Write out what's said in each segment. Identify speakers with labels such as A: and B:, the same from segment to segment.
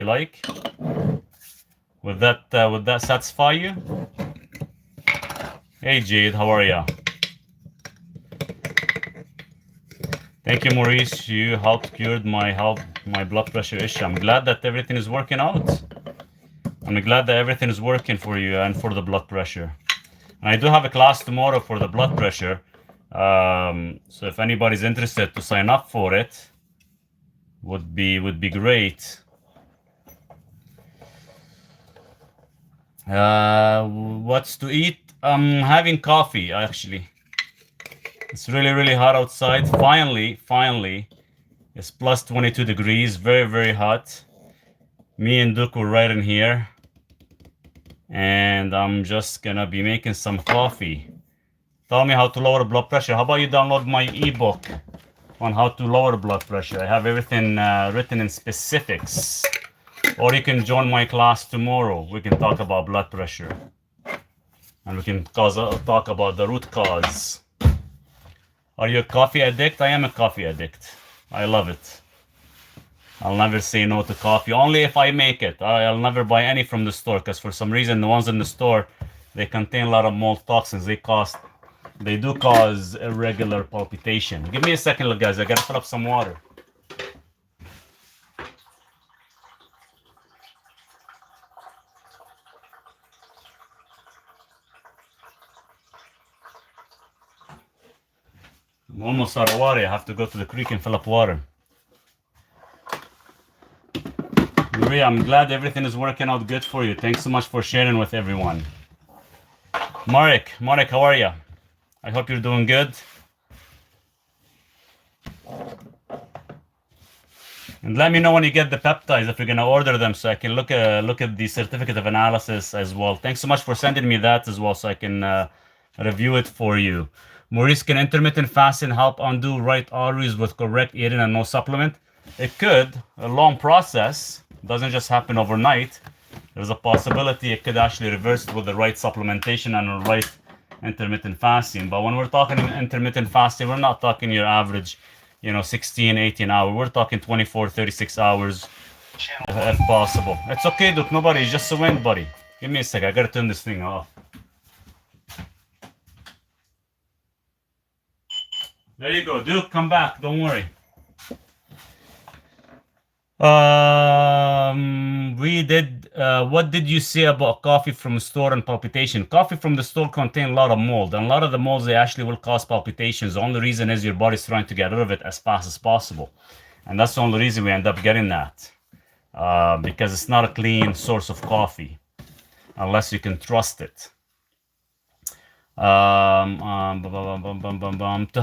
A: like. Would that satisfy you? Hey Jade, how are ya? Thank you, Maurice. You helped cured my blood pressure issue. I'm glad that everything is working out. I'm glad that everything is working for you and for the blood pressure. And I do have a class tomorrow for the blood pressure. So if anybody's interested to sign up for it, would be great. What's to eat? I'm having coffee actually. It's really hot outside. Finally, it's plus 22 degrees. Very hot. Me and Duke were right in here. And I'm just gonna be making some coffee. Tell me how to lower blood pressure. How about you download my ebook on how to lower blood pressure? I have everything written in specifics. Or you can join my class tomorrow. We can talk about blood pressure. And we can talk about the root cause. Are you a coffee addict? I am a coffee addict. I love it. I'll never say no to coffee, only if I make it. I'll never buy any from the store, because for some reason the ones in the store, they contain a lot of mold toxins. They do cause irregular palpitation. Give me a second, guys. I gotta fill up some water. I'm almost out of water. I have to go to the creek and fill up water. Maria, I'm glad everything is working out good for you. Thanks so much for sharing with everyone. Marek, how are you? I hope you're doing good. And let me know when you get the peptides, if you're gonna order them, so I can look at the certificate of analysis as well. Thanks so much for sending me that as well, so I can review it for you. Maurice, can intermittent fasting help undo right arteries with correct eating and no supplement? It could. A long process. Doesn't just happen overnight. There's a possibility it could actually reverse with the right supplementation and the right intermittent fasting. But when we're talking intermittent fasting, we're not talking your average, 16, 18 hours. We're talking 24, 36 hours if possible. It's okay, Duke. Nobody. It's just a wind, buddy. Give me a sec. I gotta turn this thing off. There you go, Duke. Come back. Don't worry. What did you say about coffee from the store and palpitation? Coffee from the store contain a lot of mold, and a lot of the molds, they actually will cause palpitations. The only reason is your body's trying to get rid of it as fast as possible. And that's the only reason we end up getting that. Because it's not a clean source of coffee, unless you can trust it. To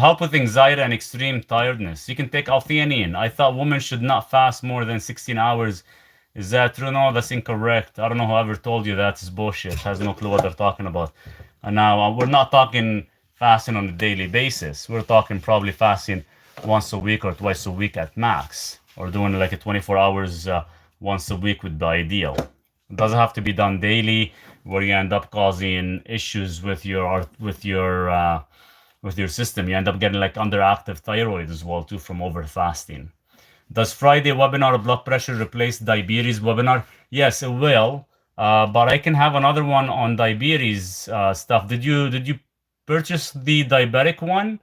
A: help with anxiety and extreme tiredness, you can take L-theanine. I thought women should not fast more than 16 hours. Is that true? No, that's incorrect. I don't know whoever told you that is bullshit. Has no clue what they're talking about. And now we're not talking fasting on a daily basis. We're talking probably fasting once a week or twice a week at max, or doing like a 24 hours once a week would be ideal. It doesn't have to be done daily, where you end up causing issues with your system. You end up getting like underactive thyroid as well too from over fasting. Does Friday webinar blood pressure replace diabetes webinar? Yes, it will. But I can have another one on diabetes stuff. Did you purchase the diabetic one?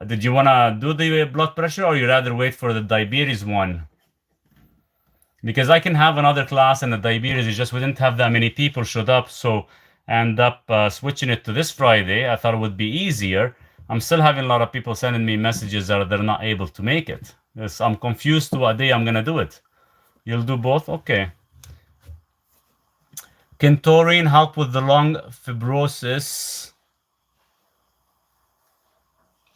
A: Did you wanna do the blood pressure, or you rather wait for the diabetes one? Because I can have another class in the diabetes. It's just we didn't have that many people showed up, so I end up switching it to this Friday. I thought it would be easier. I'm still having a lot of people sending me messages that they're not able to make it. Yes, I'm confused to what day I'm gonna do it. You'll do both? Okay. Can taurine help with the lung fibrosis?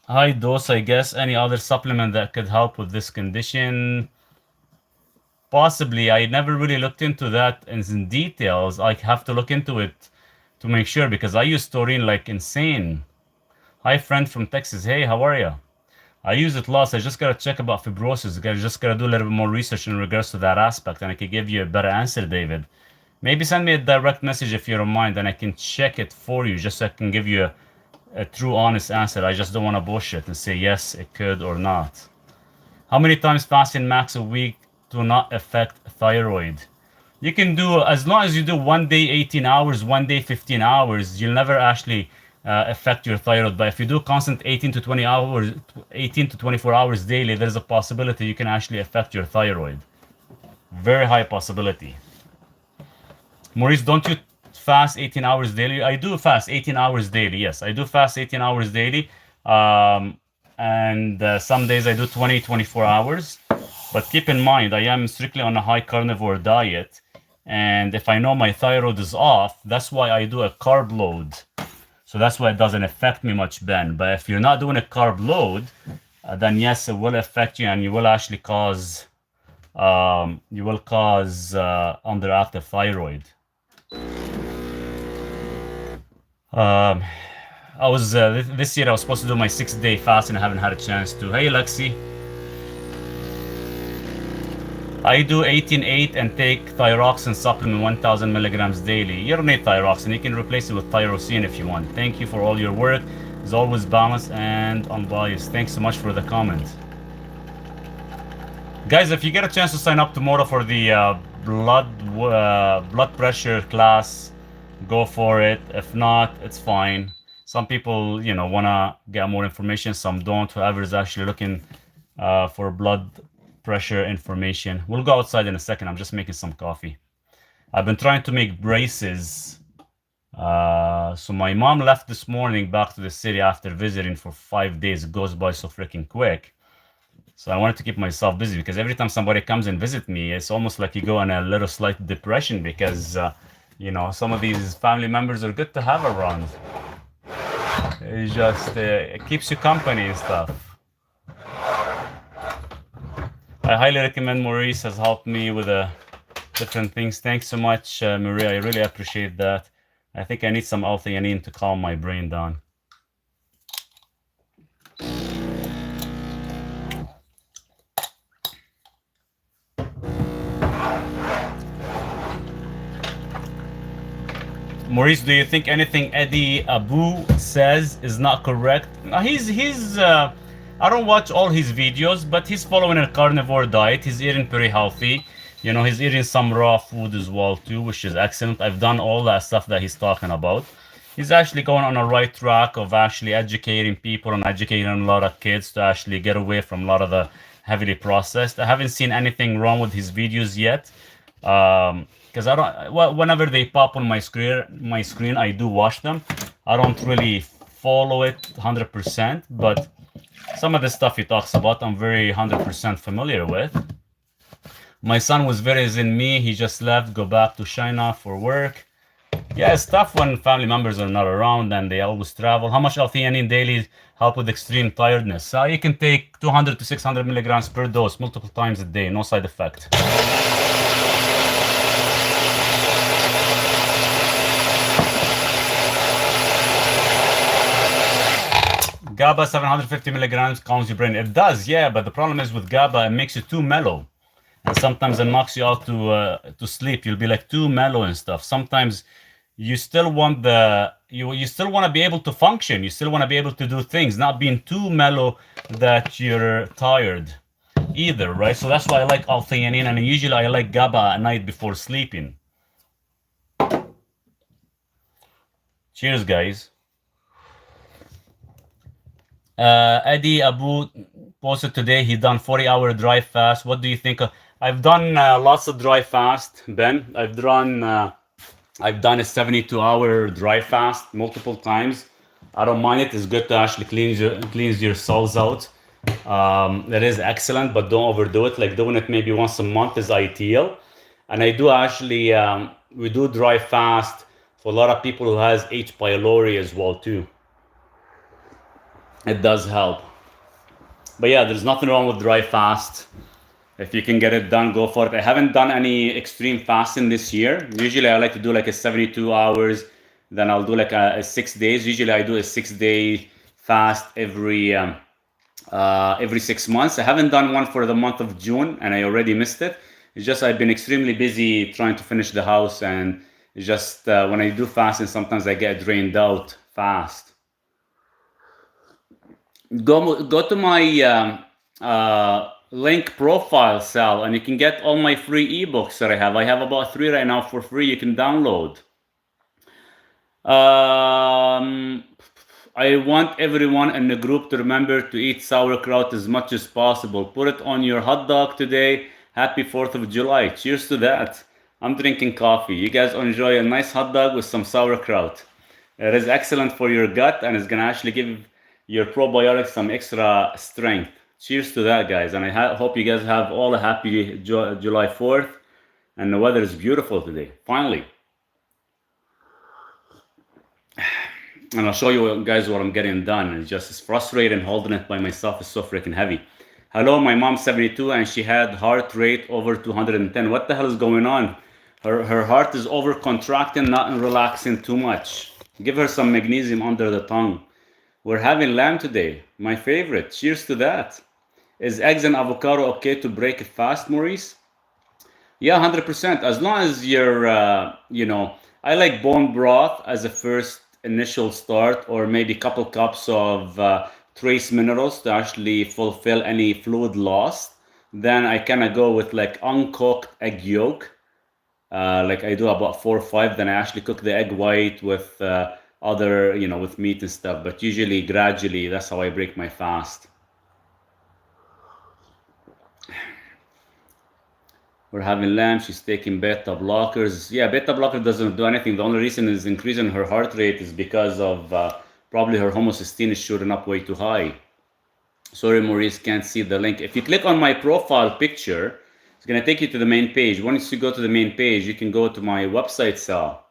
A: High dose, I guess. Any other supplement that could help with this condition? Possibly. I never really looked into that in details. I have to look into it to make sure, because I use taurine like insane. Hi, friend from Texas. Hey, how are you? I use it lots. I just gotta check about fibrosis. I just gotta do a little bit more research in regards to that aspect, and I can give you a better answer, David. Maybe send me a direct message if you don't mind, and I can check it for you, just so I can give you a true, honest answer. I just don't want to bullshit and say yes, it could or not. How many times fasting max a week do not affect thyroid. You can do, as long as you do one day 18 hours, one day 15 hours, you'll never actually affect your thyroid. But if you do constant 18 to 20 hours, 18 to 24 hours daily, there's a possibility you can actually affect your thyroid. Very high possibility. Maurice, don't you fast 18 hours daily? I do fast 18 hours daily. Yes, I do fast 18 hours daily. And some days I do 20, 24 hours. But keep in mind, I am strictly on a high carnivore diet. And if I know my thyroid is off, that's why I do a carb load. So that's why it doesn't affect me much, Ben. But if you're not doing a carb load, then yes, it will affect you, and you will actually cause underactive thyroid. I was this year I was supposed to do my 6-day fast, and I haven't had a chance to. Hey, Lexi. I do 18-8 and take thyroxine supplement 1000 milligrams daily. You don't need thyroxine. You can replace it with tyrosine if you want. Thank you for all your work. It's always balanced and unbiased. Thanks so much for the comment. Guys, if you get a chance to sign up tomorrow for the blood pressure class, go for it. If not, it's fine. Some people, want to get more information. Some don't. Whoever is actually looking for blood pressure information. We'll go outside in a second. I'm just making some coffee. I've been trying to make braces. So my mom left this morning back to the city after visiting for 5 days. It goes by so freaking quick. So I wanted to keep myself busy, because every time somebody comes and visit me, it's almost like you go in a little slight depression, because some of these family members are good to have around. It just it keeps you company and stuff. I highly recommend Maurice. Has helped me with different things. Thanks so much, Maria. I really appreciate that. I think I need some L-theanine to calm my brain down. Maurice, do you think anything Eddie Abu says is not correct? He's I don't watch all his videos, but he's following a carnivore diet. He's eating pretty healthy. He's eating some raw food as well too, which is excellent. I've done all that stuff that he's talking about. He's actually going on a right track of actually educating people and educating a lot of kids to actually get away from a lot of the heavily processed. I haven't seen anything wrong with his videos yet. Because I don't. Well, whenever they pop on my screen, I do watch them. I don't really follow it 100%, but some of the stuff he talks about, I'm very 100% familiar with. My son was very in me. He just left, go back to China for work. Yeah, it's tough when family members are not around and they always travel. How much L-theanine daily help with extreme tiredness? You can take 200 to 600 milligrams per dose multiple times a day, no side effect. GABA 750 milligrams calms your brain. It does, yeah, but the problem is with GABA, it makes you too mellow. And sometimes it knocks you out to sleep. You'll be like too mellow and stuff. Sometimes you still want you still want to be able to function. You still want to be able to do things, not being too mellow that you're tired either, right? So that's why I like L-theanine, and usually I like GABA at night before sleeping. Cheers, guys. Eddie Abu posted today he done 40-hour dry fast. What do you think? I've done lots of dry fast, Ben. I've done a 72-hour dry fast multiple times. I don't mind it. It's good to actually cleans your cells out. That is excellent, but don't overdo it. Like doing it maybe once a month is ideal. And I do actually we do dry fast for a lot of people who has H. pylori as well too. It does help. But yeah, there's nothing wrong with dry fast. If you can get it done, go for it. I haven't done any extreme fasting this year. Usually I like to do like a 72 hours, then I'll do like a 6 days. Usually I do a 6-day fast every 6 months. I haven't done one for the month of June, and I already missed it. It's just I've been extremely busy trying to finish the house, and it's just when I do fasting, sometimes I get drained out fast. Go to my link profile, Sal, and you can get all my free ebooks that I have. I have about 3 right now for free you can download. I want everyone in the group to remember to eat sauerkraut as much as possible. Put it on your hot dog today. Happy 4th of July. Cheers to that. I'm drinking coffee. You guys enjoy a nice hot dog with some sauerkraut. It is excellent for your gut and it's going to actually give your probiotics some extra strength. Cheers to that, guys. And I hope you guys have all a happy July 4th. And the weather is beautiful today. Finally. And I'll show you guys what I'm getting done. It's frustrating holding it by myself. It's so freaking heavy. Hello, my mom's 72 and she had heart rate over 210. What the hell is going on? Her heart is over contracting, not relaxing too much. Give her some magnesium under the tongue. We're having lamb today. My favorite. Cheers to that. Is eggs and avocado okay to break a fast, Maurice? Yeah, 100%. As long as you're, I like bone broth as a first initial start, or maybe a couple cups of trace minerals to actually fulfill any fluid lost. Then I kind of go with like uncooked egg yolk. Like I do about 4 or 5. Then I actually cook the egg white with other, with meat and stuff. But usually, gradually, that's how I break my fast. We're having lamb. She's taking beta blockers. Yeah, beta blocker doesn't do anything. The only reason is increasing her heart rate is because of probably her homocysteine is shooting up way too high. Sorry, Maurice, can't see the link. If you click on my profile picture, it's going to take you to the main page. Once you go to the main page, you can go to my website, Sal.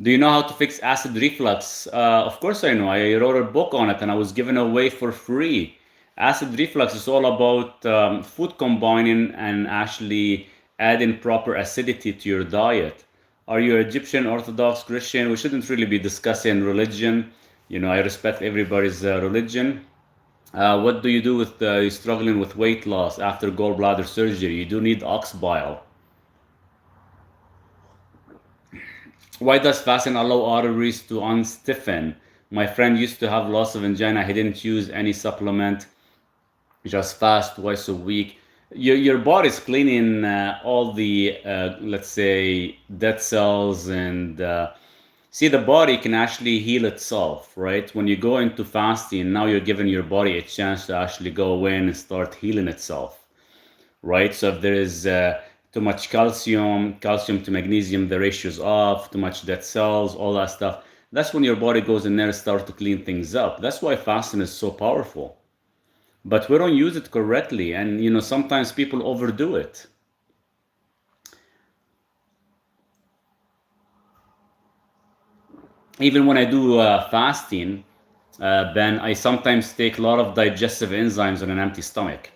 A: Do you know how to fix acid reflux? Of course I know. I wrote a book on it and I was given away for free. Acid reflux is all about food combining and actually adding proper acidity to your diet. Are you Egyptian, Orthodox, Christian? We shouldn't really be discussing religion. I respect everybody's religion. What do you do with you're struggling with weight loss after gallbladder surgery? You do need ox bile. Why does fasting allow arteries to unstiffen? My friend used to have loss of angina. He didn't use any supplement, just fast twice a week. Your body's cleaning all the, let's say, dead cells. And see, the body can actually heal itself, right? When you go into fasting, now you're giving your body a chance to actually go in and start healing itself, right? So if there is too much calcium to magnesium, the ratio's off, too much dead cells, all that stuff. That's when your body goes in there and starts to clean things up. That's why fasting is so powerful. But we don't use it correctly. And, sometimes people overdo it. Even when I do fasting, then I sometimes take a lot of digestive enzymes on an empty stomach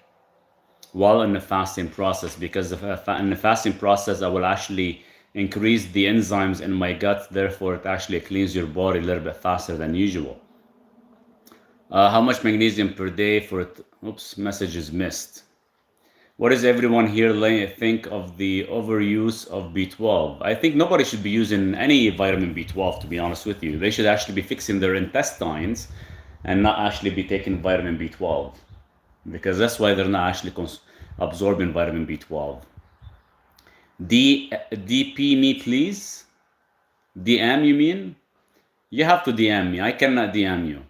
A: while in the fasting process, because in the fasting process, I will actually increase the enzymes in my gut. Therefore, it actually cleans your body a little bit faster than usual. How much magnesium per day for it? Oops, message is missed. What does everyone here think of the overuse of B12? I think nobody should be using any vitamin B12, to be honest with you. They should actually be fixing their intestines and not actually be taking vitamin B12. Because that's why they're not actually absorbing vitamin B12. DP me, please. DM, you mean? You have to DM me. I cannot DM you.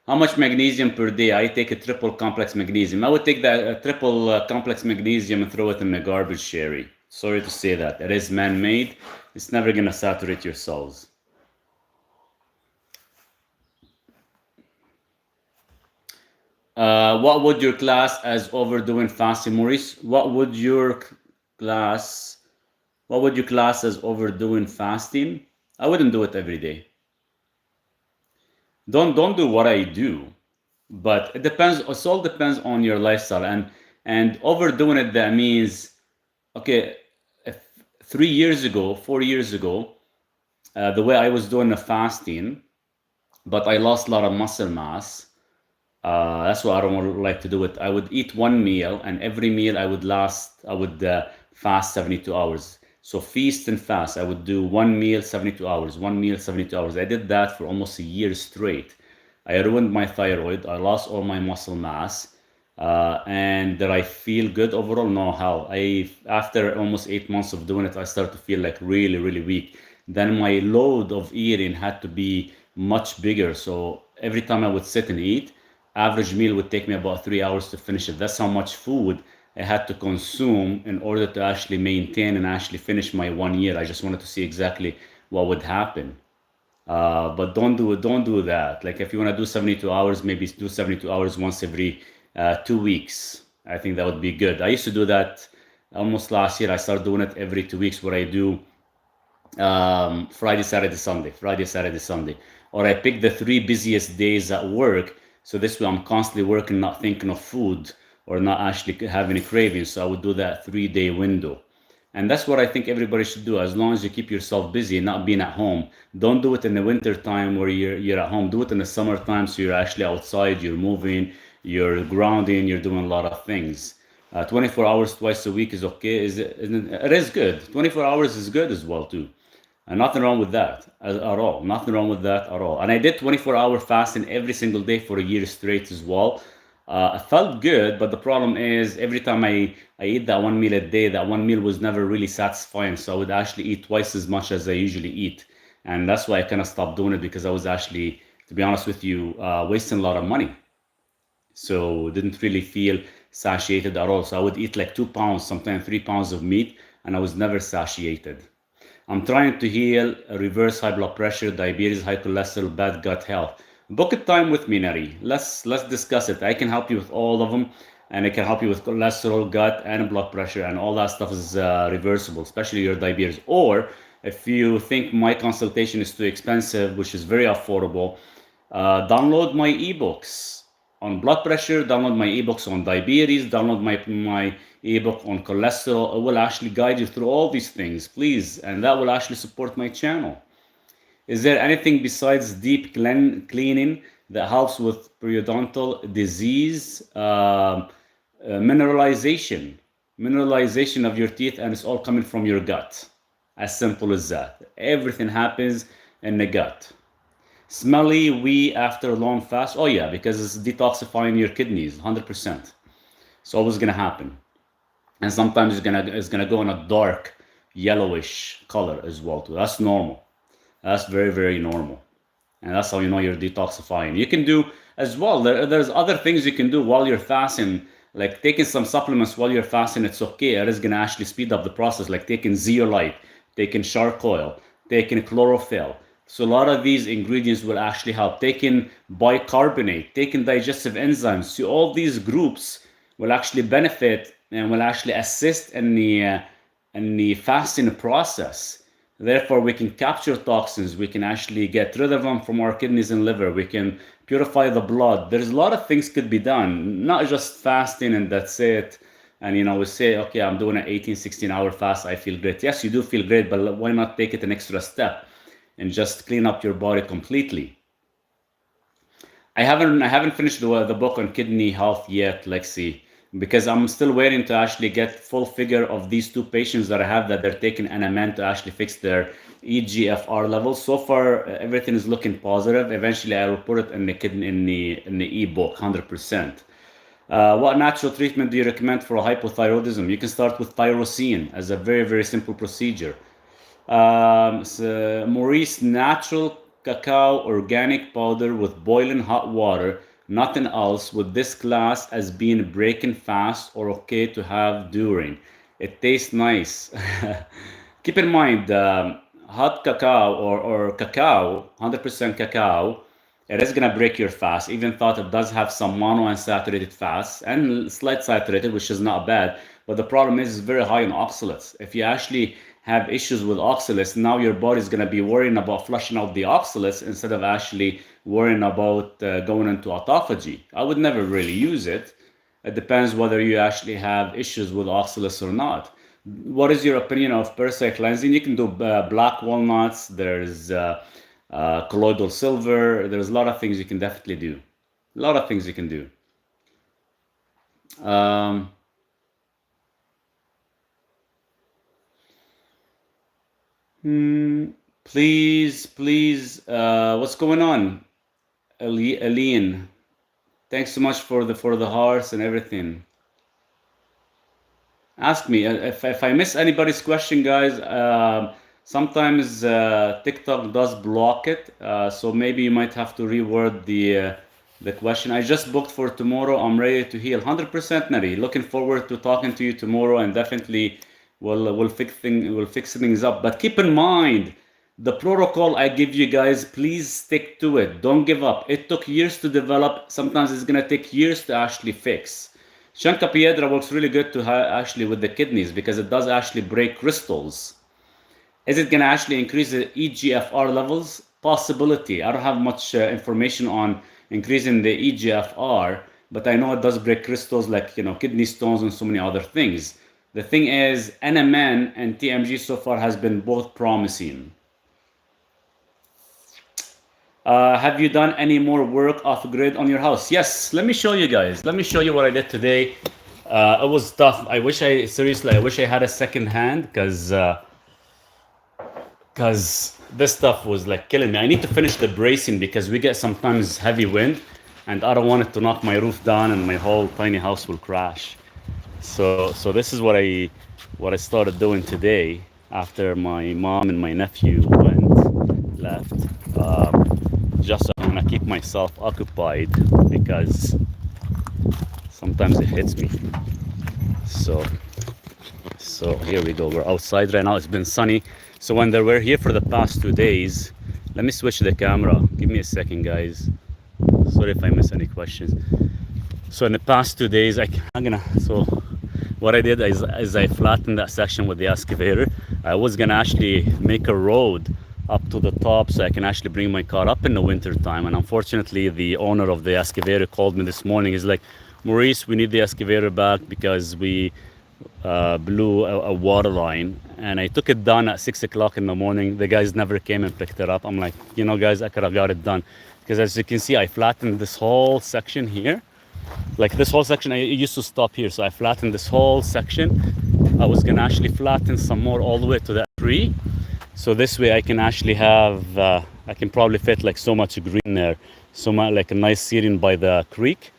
A: How much magnesium per day? I take a triple complex magnesium. I would take that triple complex magnesium and throw it in the garbage, Sherry. Sorry to say that. It is man-made. It's never going to saturate your cells. What would your class as overdoing fasting, Maurice? What would your class as overdoing fasting? I wouldn't do it every day. Don't do what I do, but it depends. It all depends on your lifestyle, and overdoing it. That means, okay, 3 years ago, 4 years ago, the way I was doing the fasting, but I lost a lot of muscle mass. That's why I don't like to do it. I would eat one meal, and every meal I would fast 72 hours. So feast and fast. I would do one meal, 72 hours, one meal, 72 hours. I did that for almost a year straight. I ruined my thyroid. I lost all my muscle mass. And did I feel good overall? No, hell. After almost 8 months of doing it, I started to feel like really, really weak. Then my load of eating had to be much bigger. So every time I would sit and eat, average meal would take me about 3 hours to finish it. That's how much food I had to consume in order to actually maintain and actually finish my 1 year. I just wanted to see exactly what would happen. But don't do that. Like if you want to do 72 hours, maybe do 72 hours once every 2 weeks. I think that would be good. I used to do that almost last year. I started doing it every 2 weeks where I do Friday, Saturday, Sunday, Friday, Saturday, Sunday. Or I pick the 3 busiest days at work. So this way I'm constantly working, not thinking of food or not actually having a craving. So I would do that 3 day window. And that's what I think everybody should do, as long as you keep yourself busy and not being at home. Don't do it in the winter time where you're at home. Do it in the summertime so you're actually outside, you're moving, you're grounding, you're doing a lot of things. 24 hours twice a week is okay. It is good. 24 hours is good as well too. And nothing wrong with that at all. Nothing wrong with that at all. And I did 24-hour fasting every single day for a year straight as well. I felt good, but the problem is every time I eat that one meal a day, that one meal was never really satisfying. So I would actually eat twice as much as I usually eat. And that's why I kind of stopped doing it, because I was actually, to be honest with you, wasting a lot of money. So didn't really feel satiated at all. So I would eat like 2 pounds, sometimes 3 pounds of meat, and I was never satiated. I'm trying to heal, reverse high blood pressure, diabetes, high cholesterol, bad gut health. Book a time with me, Neri. Let's discuss it. I can help you with all of them, and I can help you with cholesterol, gut, and blood pressure, and all that stuff is reversible, especially your diabetes. Or if you think my consultation is too expensive, which is very affordable, download my ebooks on blood pressure, download my ebooks on diabetes, download my ebook on cholesterol. It will actually guide you through all these things, please, and that will actually support my channel. Is there anything besides deep cleaning that helps with periodontal disease? Mineralization of your teeth, and it's all coming from your gut. As simple as that. Everything happens in the gut. Smelly wee after a long fast. Oh yeah, because it's detoxifying your kidneys, 100%. It's always gonna happen. And sometimes it's gonna go in a dark yellowish color as well too. That's normal. That's very, very normal. And that's how you know you're detoxifying. You can do as well. There's other things you can do while you're fasting, like taking some supplements while you're fasting. It's okay. It is gonna actually speed up the process, like taking zeolite, taking shark oil, taking chlorophyll. So a lot of these ingredients will actually help. Taking bicarbonate, taking digestive enzymes. So all these groups will actually benefit and will actually assist in the fasting process. Therefore, we can capture toxins. We can actually get rid of them from our kidneys and liver. We can purify the blood. There's a lot of things could be done, not just fasting and that's it. And we say, okay, I'm doing an 18, 16-hour fast. I feel great. Yes, you do feel great, but why not take it an extra step and just clean up your body completely? I haven't finished the book on kidney health yet, Lexi, because I'm still waiting to actually get full figure of these two patients that I have that they're taking NMN to actually fix their EGFR levels. So far, everything is looking positive. Eventually, I will put it in the kidney in the ebook, 100%. What natural treatment do you recommend for hypothyroidism? You can start with tyrosine as a very, very simple procedure. Maurice, natural cacao organic powder with boiling hot water, nothing else. With this class as being breaking fast or okay to have during. It tastes nice. Keep in mind, hot cacao or cacao, 100% cacao, it is gonna break your fast. Even thought it does have some monounsaturated fats and slight saturated, which is not bad. But the problem is it's very high in oxalates. If you actually have issues with oxalates, now your body is gonna be worrying about flushing out the oxalates instead of actually worrying about going into autophagy. I would never really use it. It depends whether you actually have issues with oxalates or not. What is your opinion of parasite cleansing? You can do black walnuts. There's colloidal silver. There's a lot of things you can definitely do. A lot of things you can do. Um, please, what's going on? Aline, thanks so much for the hearts and everything. Ask me if I miss anybody's question, guys. Sometimes TikTok does block it, so maybe you might have to reword the question. I just booked for tomorrow. I'm ready to heal, 100%, Nari. Looking forward to talking to you tomorrow, and definitely we'll fix things up. But keep in mind the protocol I give you guys. Please stick to it. Don't give up. It took years to develop. Sometimes it's gonna take years to actually fix. Shanka Piedra works really good to actually with the kidneys because it does actually break crystals. Is it going to actually increase the EGFR levels? Possibility. I don't have much information on increasing the EGFR, but I know it does break crystals like, kidney stones and so many other things. The thing is, NMN and TMG so far has been both promising. Have you done any more work off grid on your house? Yes, let me show you guys. Let me show you what I did today. It was tough. I wish I had a second hand because this stuff was like killing me. I need to finish the bracing because we get sometimes heavy wind and I don't want it to knock my roof down and my whole tiny house will crash. So this is what I started doing today after my mom and my nephew left. Just so I want to keep myself occupied because sometimes it hits me. So here we go. We're outside right now. It's been sunny. So when they were here for the past 2 days, let me switch the camera. Give me a second, guys. Sorry if I miss any questions. So in the past 2 days, so what I did is I flattened that section with the excavator. I was gonna actually make a road up to the top so I can actually bring my car up in the winter time. And unfortunately, the owner of the excavator called me this morning. He's like, Maurice, we need the excavator back because we blew a water line. And I took it down at 6 o'clock in the morning. The guys never came and picked it up. I'm like, guys, I could have got it done. Because as you can see, I flattened this whole section here. Like this whole section, I used to stop here. So I flattened this whole section. I was gonna actually flatten some more all the way to that tree. So this way I can actually have, I can probably fit like so much green there. So much like a nice seating by the creek.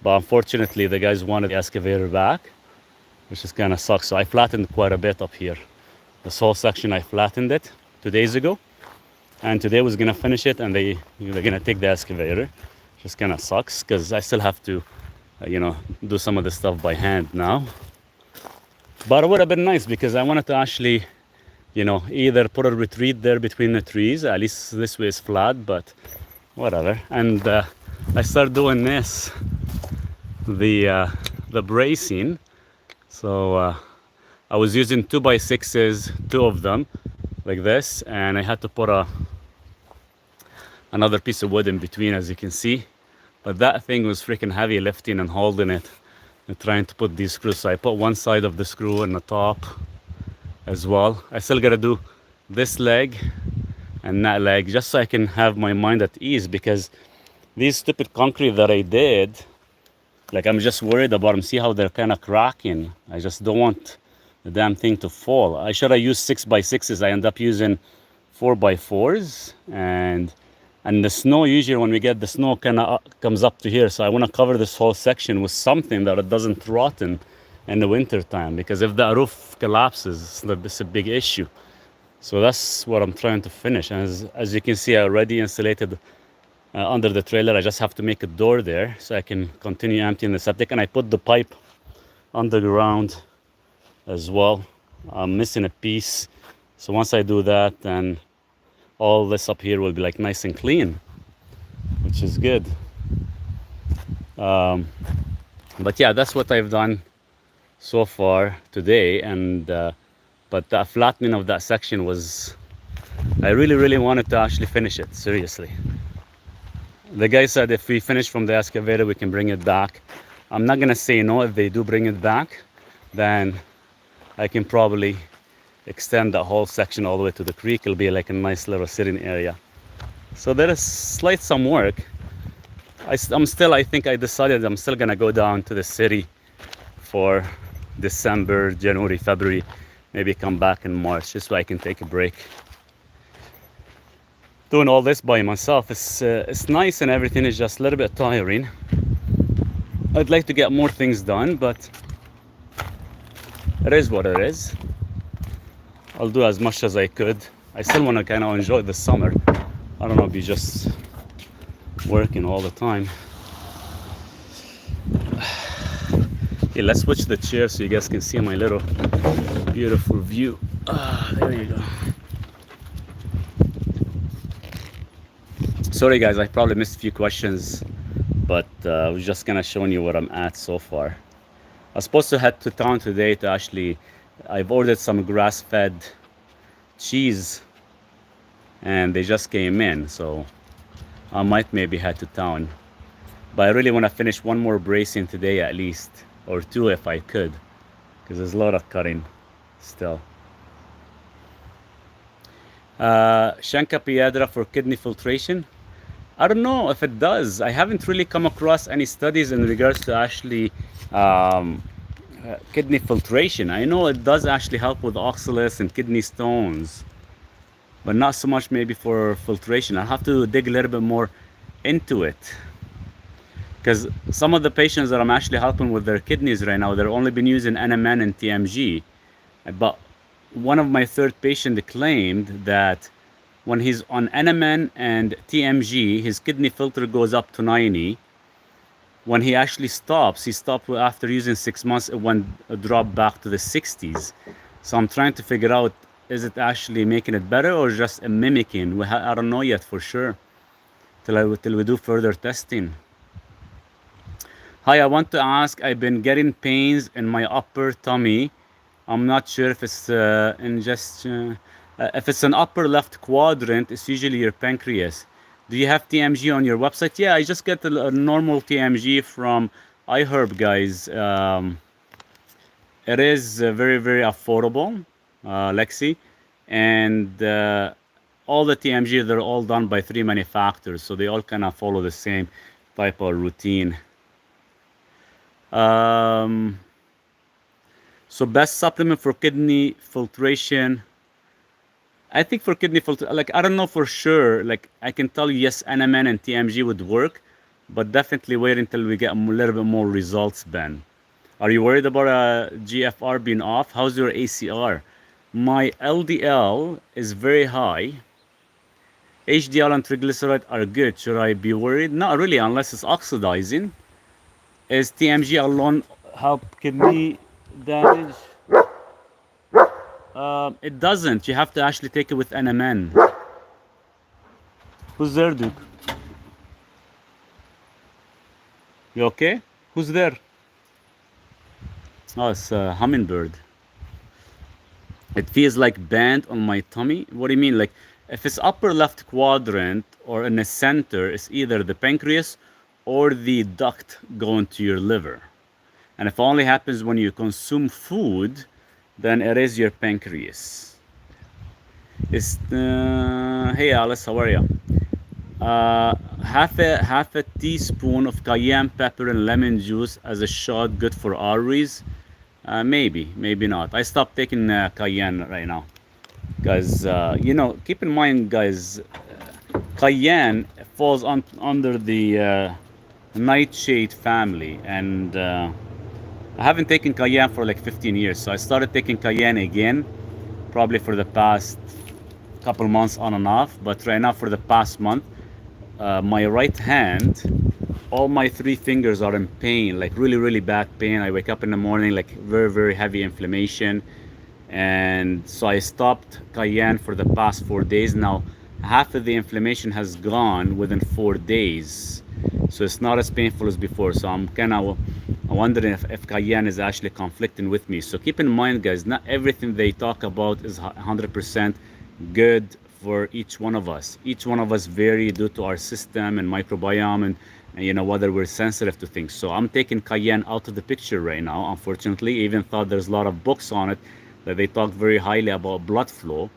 A: But unfortunately the guys wanted the excavator back, which is kind of sucks. So I flattened quite a bit up here. This whole section I flattened it 2 days ago. And today was gonna finish it and they're gonna take the excavator. Just kind of sucks because I still have to, do some of the stuff by hand now. But it would have been nice because I wanted to actually, either put a retreat there between the trees. At least this way is flat, but whatever. And I started doing this, the bracing. So I was using 2x6s, 2 of them, like this, and I had to put another piece of wood in between, as you can see. But that thing was freaking heavy, lifting and holding it and trying to put these screws. So I put one side of the screw in the top as well. I still gotta do this leg and that leg just so I can have my mind at ease, because these stupid concrete that I did, like, I'm just worried about them. See how they're kind of cracking. I just don't want the damn thing to fall. I should have used 6x6s. I end up using 4x4s, and the snow, usually when we get the snow, kind of comes up to here. So I want to cover this whole section with something that it doesn't rotten in the winter time, because if the roof collapses, it's a big issue. So that's what I'm trying to finish. And as you can see, I already insulated under the trailer. I just have to make a door there so I can continue emptying the septic. And I put the pipe underground as well. I'm missing a piece. So once I do that, then all this up here will be like nice and clean, which is good. But yeah, that's what I've done so far today. And but the flattening of that section was, I really wanted to actually finish it, seriously. The guy said if we finish from the excavator, we can bring it back. I'm not gonna say no. If they do bring it back, then I can probably extend that whole section all the way to the creek. It'll be like a nice little sitting area. So there is some work. I think I decided I'm still gonna go down to the city for December, January, February, maybe come back in March, just so I can take a break. Doing all this by myself, it's nice and everything, is just a little bit tiring. I'd like to get more things done, but it is what it is. I'll do as much as I could. I still want to kind of enjoy the summer. I don't know, be just working all the time. Okay, let's switch the chair so you guys can see my little beautiful view. There you go. Sorry guys, I probably missed a few questions, but I was just kind of showing you what I'm at so far. I was supposed to head to town today to actually, I've ordered some grass-fed cheese and they just came in, so I might maybe head to town. But I really want to finish one more bracing today at least, or two if I could, because there's a lot of cutting still. Shanka Piedra for kidney filtration. I don't know if it does. I haven't really come across any studies in regards to actually kidney filtration. I know it does actually help with oxalates and kidney stones, but not so much maybe for filtration. I'll have to dig a little bit more into it, because some of the patients that I'm actually helping with their kidneys right now, they've only been using NMN and TMG. But one of my third patients claimed that when he's on NMN and TMG, his kidney filter goes up to 90. When he actually stops, he stopped after using 6 months, it went drop back to the 60s. So I'm trying to figure out, is it actually making it better or just a mimicking? I don't know yet for sure, till we do further testing. Hi, I want to ask, I've been getting pains in my upper tummy. I'm not sure if it's if it's an upper left quadrant, it's usually your pancreas. Do you have TMG on your website? Yeah, I just get a normal TMG from iHerb, guys. It is very, very affordable, Lexi. And all the TMG, they're all done by 3 manufacturers. So they all kind of follow the same type of routine. So best supplement for kidney filtration. I think for kidney filter, like, I don't know for sure. Like, I can tell you, yes, NMN and TMG would work, but definitely wait until we get a little bit more results, Ben. Are you worried about GFR being off? How's your ACR? My LDL is very high. HDL and triglyceride are good. Should I be worried? Not really, unless it's oxidizing. Is TMG alone help kidney damage? It doesn't. You have to actually take it with NMN. Who's there, Duke? You okay? Who's there? Oh, it's a hummingbird. It feels like band on my tummy. What do you mean? Like, if it's upper left quadrant or in the center, it's either the pancreas or the duct going to your liver. And if it only happens when you consume food, then it is your pancreas. Hey Alice, how are you? Half a teaspoon of cayenne pepper and lemon juice as a shot good for arteries. Maybe not. I stopped taking cayenne right now, because keep in mind, guys, cayenne falls under the nightshade family, and I haven't taken cayenne for like 15 years. So I started taking cayenne again, probably for the past couple months on and off. But right now, for the past month, my right hand, all my 3 fingers are in pain, like really, really bad pain. I wake up in the morning, like very, very heavy inflammation. And so I stopped cayenne for the past 4 days. Now, half of the inflammation has gone within 4 days. So it's not as painful as before. So I'm kind of wondering if cayenne is actually conflicting with me. So keep in mind, guys, not everything they talk about is 100% good for each one of us. Each one of us vary due to our system and microbiome and whether we're sensitive to things. So I'm taking cayenne out of the picture right now, unfortunately. Even thought there's a lot of books on it that they talk very highly about blood flow.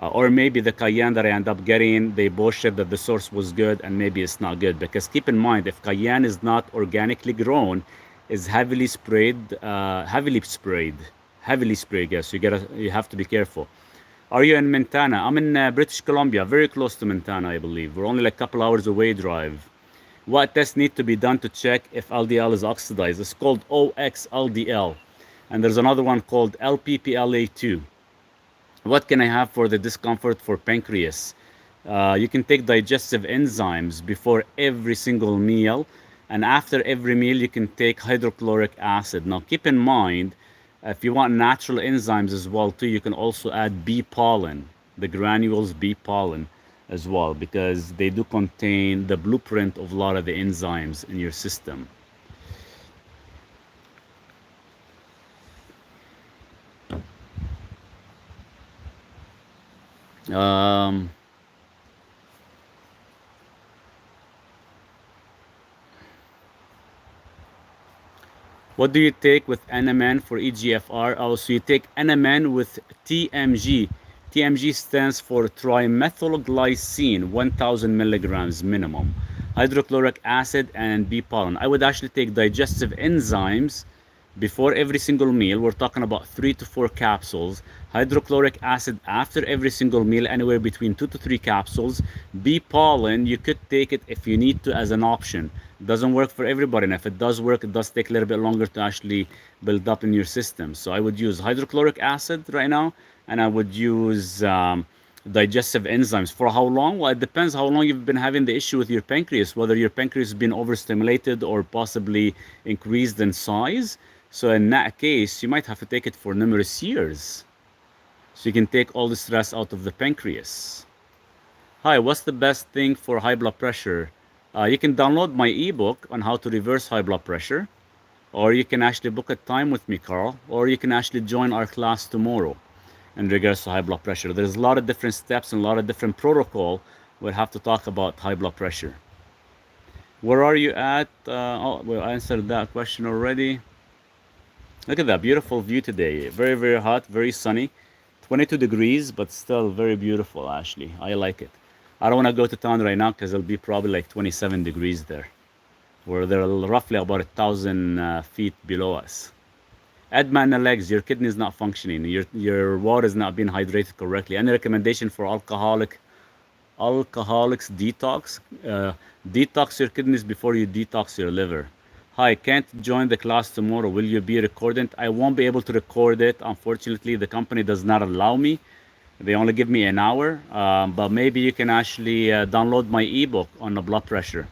A: Or maybe the cayenne that I end up getting, they bullshit that the source was good, and maybe it's not good. Because keep in mind, if cayenne is not organically grown, is heavily sprayed, guys. So you have to be careful. Are you in Montana? I'm in British Columbia, very close to Montana, I believe. We're only like a couple hours away drive. What tests need to be done to check if LDL is oxidized? It's called OXLDL. And there's another one called LPPLA2. What can I have for the discomfort for pancreas? You can take digestive enzymes before every single meal, and after every meal, you can take hydrochloric acid. Now, keep in mind, if you want natural enzymes as well, too, you can also add bee pollen, the granules bee pollen as well, because they do contain the blueprint of a lot of the enzymes in your system. Um, What do you take with NMN for EGFR? Oh, so you take NMN with TMG. TMG stands for trimethylglycine, 1000 milligrams minimum. Hydrochloric acid and bee pollen. I would actually take digestive enzymes before every single meal. We're talking about 3 to 4 capsules. Hydrochloric acid after every single meal, anywhere between 2 to 3 capsules. Bee pollen, you could take it if you need to as an option. It doesn't work for everybody, and if it does work, it does take a little bit longer to actually build up in your system. So I would use hydrochloric acid right now, and I would use digestive enzymes. For how long? Well, it depends how long you've been having the issue with your pancreas, whether your pancreas has been overstimulated or possibly increased in size. So in that case, you might have to take it for numerous years. So you can take all the stress out of the pancreas. Hi, what's the best thing for high blood pressure? You can download my ebook on how to reverse high blood pressure, or you can actually book a time with me, Carl, or you can actually join our class tomorrow in regards to high blood pressure. There's a lot of different steps and a lot of different protocol. We'll have to talk about high blood pressure. Where are you at? Oh, well, I answered that question already. Look at that beautiful view today. Very, very hot, very sunny. 22 degrees, but still very beautiful, Ashley. I like it. I don't want to go to town right now because it'll be probably like 27 degrees there. Where they're roughly about 1,000 feet below us. Edma in the legs, your kidney is not functioning. Your water is not being hydrated correctly. Any recommendation for alcoholics detox? Detox your kidneys before you detox your liver. Hi, can't join the class tomorrow. Will you be recording? I won't be able to record it. Unfortunately, the company does not allow me. They only give me an hour. But maybe you can actually download my ebook on the blood pressure.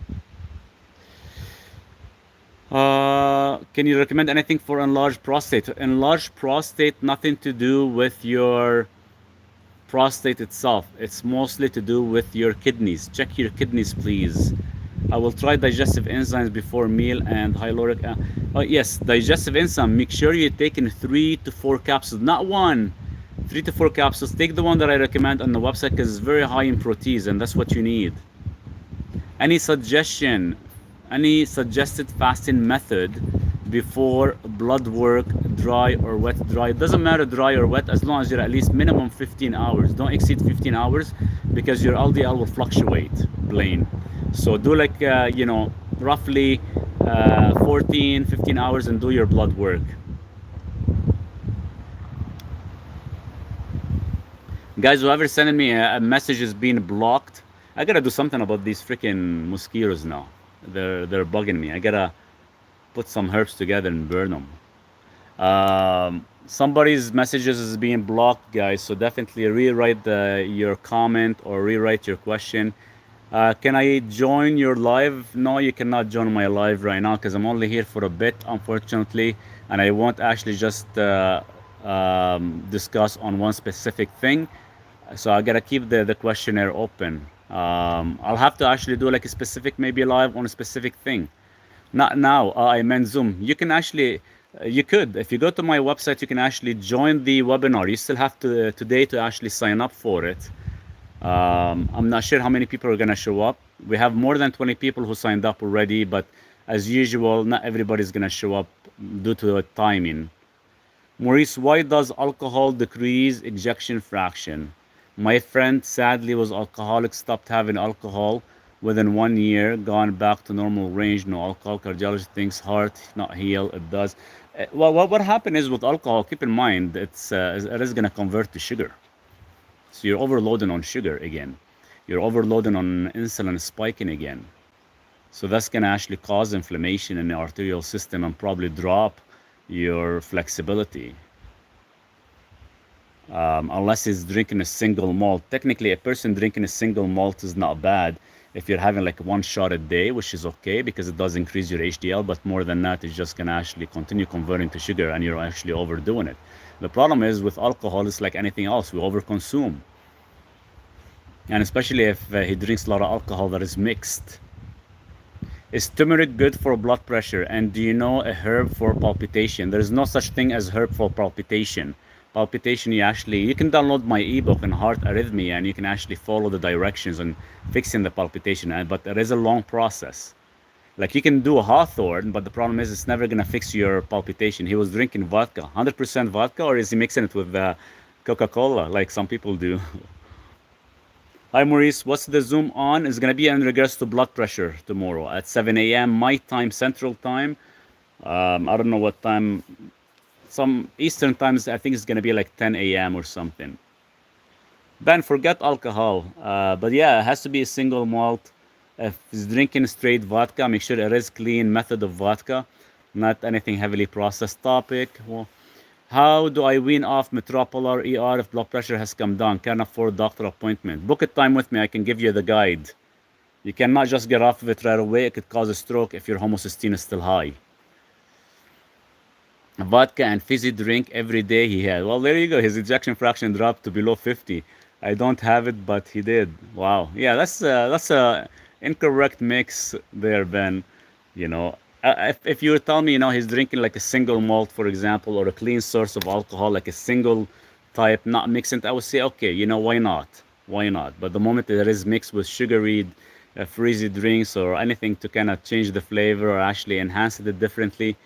A: Can you recommend anything for enlarged prostate? Enlarged prostate, nothing to do with your prostate itself. It's mostly to do with your kidneys. Check your kidneys, please. I will try digestive enzymes before meal and hyaluronic. Oh yes, digestive enzyme. Make sure you're taking 3 to 4 capsules, not one. 3 to 4 capsules. Take the one that I recommend on the website because it's very high in proteins, and that's what you need. Any suggestion? Any suggested fasting method before blood work, dry or wet? Dry, it doesn't matter dry or wet, as long as you're at least minimum 15 hours. Don't exceed 15 hours because your LDL will fluctuate, Blaine. So do like roughly 14 15 hours and do your blood work. Guys, whoever sending me a message is being blocked. I gotta do something about these freaking mosquitoes now. They're bugging me. I gotta put some herbs together and burn them. Somebody's messages is being blocked, guys. So definitely rewrite your comment or rewrite your question. Can I join your live? No, you cannot join my live right now because I'm only here for a bit, unfortunately, and I won't actually just discuss on one specific thing. So I gotta keep the questionnaire open. I'll have to actually do like a specific, maybe live on a specific thing. Not now. I meant Zoom. You can actually, you could, if you go to my website, you can actually join the webinar. You still have to today to actually sign up for it. I'm not sure how many people are gonna show up. We have more than 20 people who signed up already, but as usual, not everybody's gonna show up due to the timing. Maurice, why does alcohol decrease ejection fraction? My friend sadly was alcoholic, stopped having alcohol within 1 year, gone back to normal range, no alcohol. Cardiologist thinks heart not heal, it does. Well, what happened is with alcohol, keep in mind, it is going to convert to sugar. So you're overloading on sugar again. You're overloading on insulin spiking again. So that's going to actually cause inflammation in the arterial system and probably drop your flexibility. Unless he's drinking a single malt. Technically, a person drinking a single malt is not bad if you're having like one shot a day, which is okay because it does increase your HDL, but more than that, it's just gonna actually continue converting to sugar and you're actually overdoing it. The problem is with alcohol, it's like anything else, we overconsume. And especially if he drinks a lot of alcohol that is mixed. Is turmeric good for blood pressure? And do you know a herb for palpitation? There is no such thing as herb for palpitation. Palpitation, you can download my ebook on heart arrhythmia and you can actually follow the directions on fixing the palpitation. But there is a long process. Like you can do a Hawthorne, but the problem is it's never gonna fix your palpitation. He was drinking vodka, 100% vodka, or is he mixing it with Coca-Cola like some people do? Hi Maurice, what's the Zoom on? It's gonna be in regards to blood pressure tomorrow at 7 a.m. my time, Central Time. I don't know what time. Some Eastern times, I think it's gonna be like 10 a.m. or something. Ben, forget alcohol. But yeah, it has to be a single malt. If he's drinking straight vodka, make sure it is clean method of vodka, not anything heavily processed. Topic. Well, how do I wean off metropolar ER if blood pressure has come down? Can't afford doctor appointment. Book a time with me. I can give you the guide. You cannot just get off of it right away. It could cause a stroke if your homocysteine is still high. Vodka and fizzy drink every day he had. Well, there you go. His ejection fraction dropped to below 50. I don't have it, but he did. Wow. Yeah, that's a incorrect mix there, Ben. You know, if you tell me, he's drinking like a single malt, for example, or a clean source of alcohol, like a single type, not mixing it, I would say, okay, why not? Why not? But the moment that it is mixed with sugary, frizzy drinks or anything to kind of change the flavor or actually enhance it differently,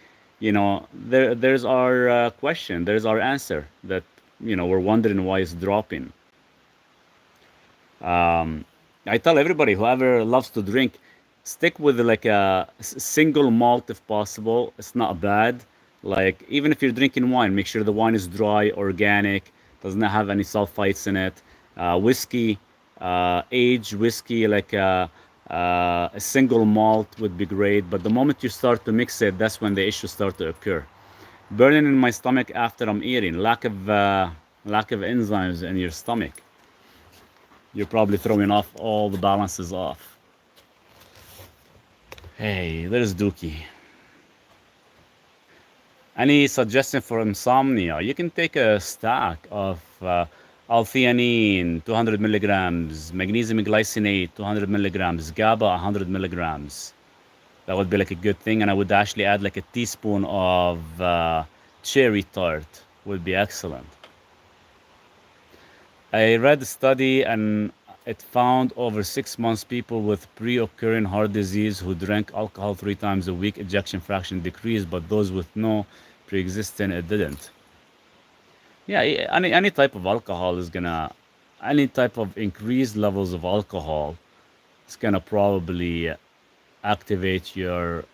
A: there's our question, there's our answer that, we're wondering why it's dropping. I tell everybody, whoever loves to drink, stick with like a single malt if possible. It's not bad. Like even if you're drinking wine, make sure the wine is dry, organic, does not have any sulfites in it. Whiskey, aged whiskey, like a single malt would be great. But the moment you start to mix it, that's when the issues start to occur. Burning in my stomach after I'm eating, lack of enzymes in your stomach. You're probably throwing off all the balances off. Hey, there's Dookie. Any suggestion for insomnia? You can take a stack of L-theanine, 200 milligrams, magnesium glycinate, 200 milligrams, GABA, 100 milligrams. That would be like a good thing. And I would actually add like a teaspoon of cherry tart. Would be excellent. I read the study and it found over 6 months people with pre-occurring heart disease who drank alcohol 3 times a week, ejection fraction decreased, but those with no pre-existing, it didn't. Yeah, any type of alcohol is gonna, any type of increased levels of alcohol is gonna probably activate your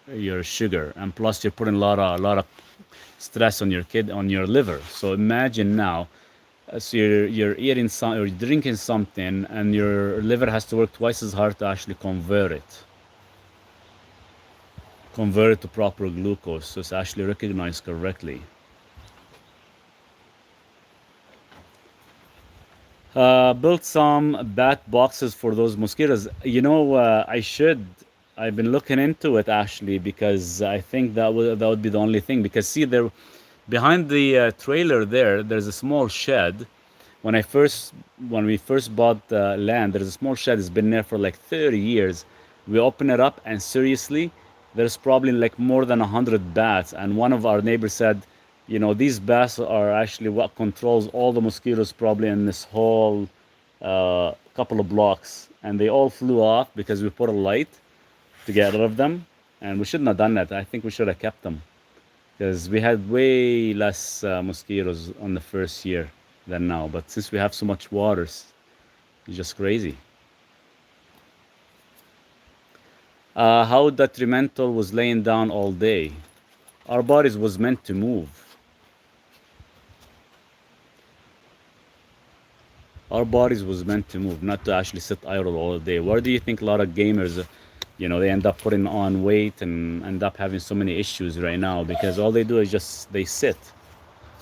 A: sugar, and plus you're putting a lot of stress on your liver. So imagine now, so you're eating some or drinking something, and your liver has to work twice as hard to actually convert it to proper glucose, so it's actually recognized correctly. Built some bat boxes for those mosquitoes. I've been looking into it actually because I think that would be the only thing. Because see, there behind the trailer there's a small shed. When we first bought the land, there's a small shed. It's been there for like 30 years. We open it up, and seriously, there's probably like more than 100 bats. And one of our neighbors said, these bats are actually what controls all the mosquitoes probably in this whole couple of blocks. And they all flew off because we put a light to get rid of them. And we shouldn't have done that. I think we should have kept them because we had way less mosquitoes on the first year than now. But since we have so much water, it's just crazy. How detrimental was laying down all day? Our bodies was meant to move. Our bodies was meant to move, not to actually sit idle all day. Why do you think a lot of gamers, they end up putting on weight and end up having so many issues right now? Because all they do is just they sit.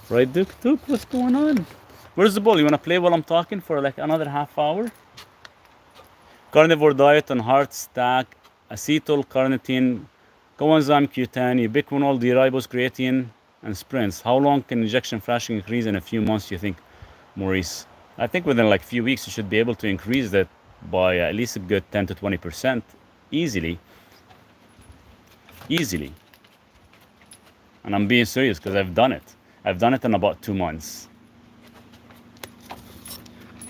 A: Right, Duke? Duke, what's going on? Where's the ball? You want to play while I'm talking for like another half hour? Carnivore diet on heart stack, acetyl carnitine, coenzyme Q10, ubiquinol, D-ribose, creatine, and sprints. How long can injection fasting increase in a few months, you think, Maurice? I think within like a few weeks, you should be able to increase that by at least a good 10 to 20% easily. Easily. And I'm being serious because I've done it. I've done it in about 2 months.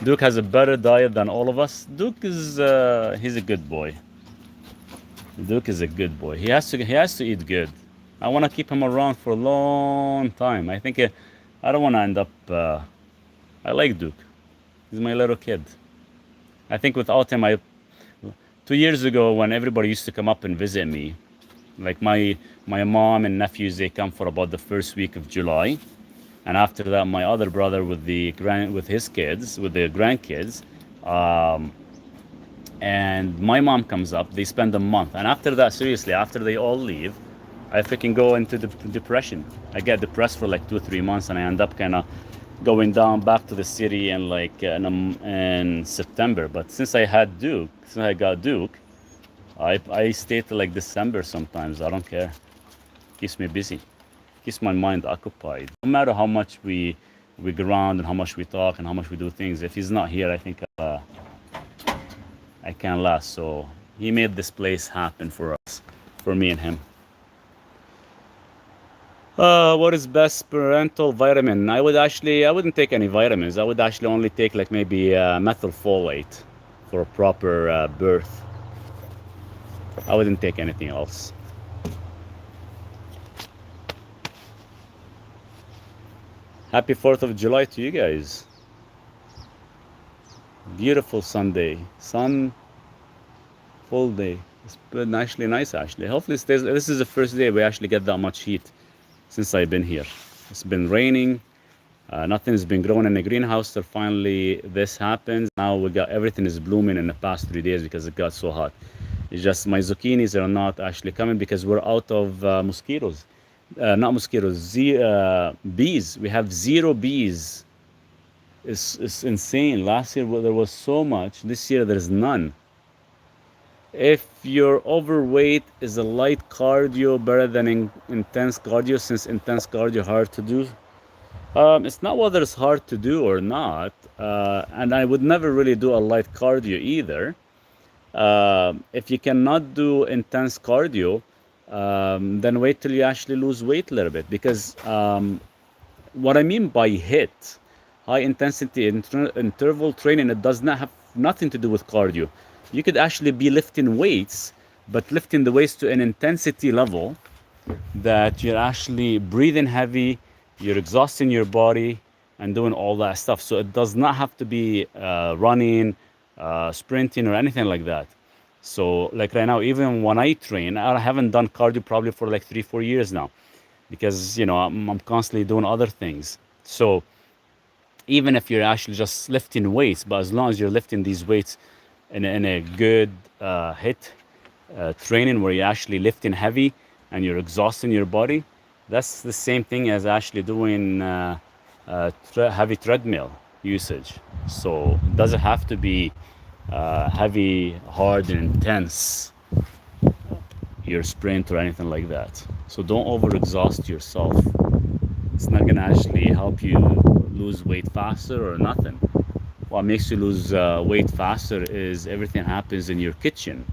A: Duke has a better diet than all of us. Duke is he's a good boy. Duke is a good boy. He has to eat good. I want to keep him around for a long time. I think I don't want to end up. I like Duke. He's my little kid. I think without him, 2 years ago when everybody used to come up and visit me, like my mom and nephews, they come for about the first week of July. And after that, my other brother with his kids, with the grandkids, and my mom comes up. They spend a month, and after that, seriously, after they all leave, I freaking go into the depression. I get depressed for like 2 or 3 months, and I end up kind of going down back to the city in September. But since I got Duke, I stay till like December sometimes. I don't care. Keeps me busy. Keeps my mind occupied. No matter how much we ground and how much we talk and how much we do things, if he's not here, I think I can't last. So he made this place happen for us, for me and him. What is best parental vitamin? I wouldn't take any vitamins. I would actually only take like maybe methylfolate for a proper birth. I wouldn't take anything else. Happy 4th of July to you guys. Beautiful Sunday. Sun, full day. It's been actually nice, actually. Hopefully it stays. This is the first day we actually get that much heat since I've been here. It's been raining. Nothing's been growing in the greenhouse till finally this happens. Now everything is blooming in the past 3 days because it got so hot. It's just my zucchinis are not actually coming because we're out of mosquitoes. Not mosquitoes, bees. We have 0 bees. It's insane. Last year there was so much. This year there's none. If you're overweight, is a light cardio better than intense cardio, since intense cardio hard to do? It's not whether it's hard to do or not. And I would never really do a light cardio either. If you cannot do intense cardio, then wait till you actually lose weight a little bit. Because what I mean by HIIT, high intensity interval training, it does not have nothing to do with cardio. You could actually be lifting weights, but lifting the weights to an intensity level that you're actually breathing heavy, you're exhausting your body and doing all that stuff. So it does not have to be running, sprinting or anything like that. So like right now, even when I train, I haven't done cardio probably for like 3-4 years now, because I'm constantly doing other things. So even if you're actually just lifting weights, but as long as you're lifting these weights in a good HIIT training where you're actually lifting heavy and you're exhausting your body, that's the same thing as actually doing heavy treadmill usage. So it doesn't have to be heavy, hard, and intense, your sprint or anything like that. So don't overexhaust yourself. It's not gonna actually help you lose weight faster or nothing. What makes you lose weight faster is everything happens in your kitchen.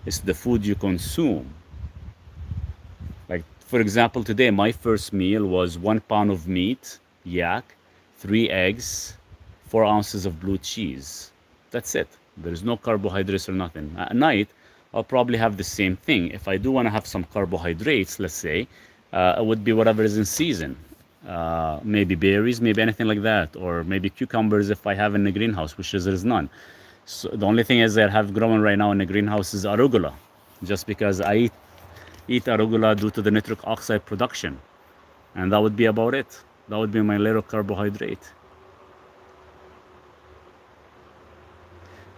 A: It's the food you consume. Like, for example, today my first meal was 1 pound of meat, yak, 3 eggs, 4 ounces of blue cheese. That's it. There's no carbohydrates or nothing. At night, I'll probably have the same thing. If I do want to have some carbohydrates, let's say, it would be whatever is in season. Maybe berries, maybe anything like that, or maybe cucumbers if I have in the greenhouse, which there's none. So the only thing is that I have growing right now in the greenhouse is arugula, just because I eat arugula due to the nitric oxide production, and that would be about it. That would be my little carbohydrate.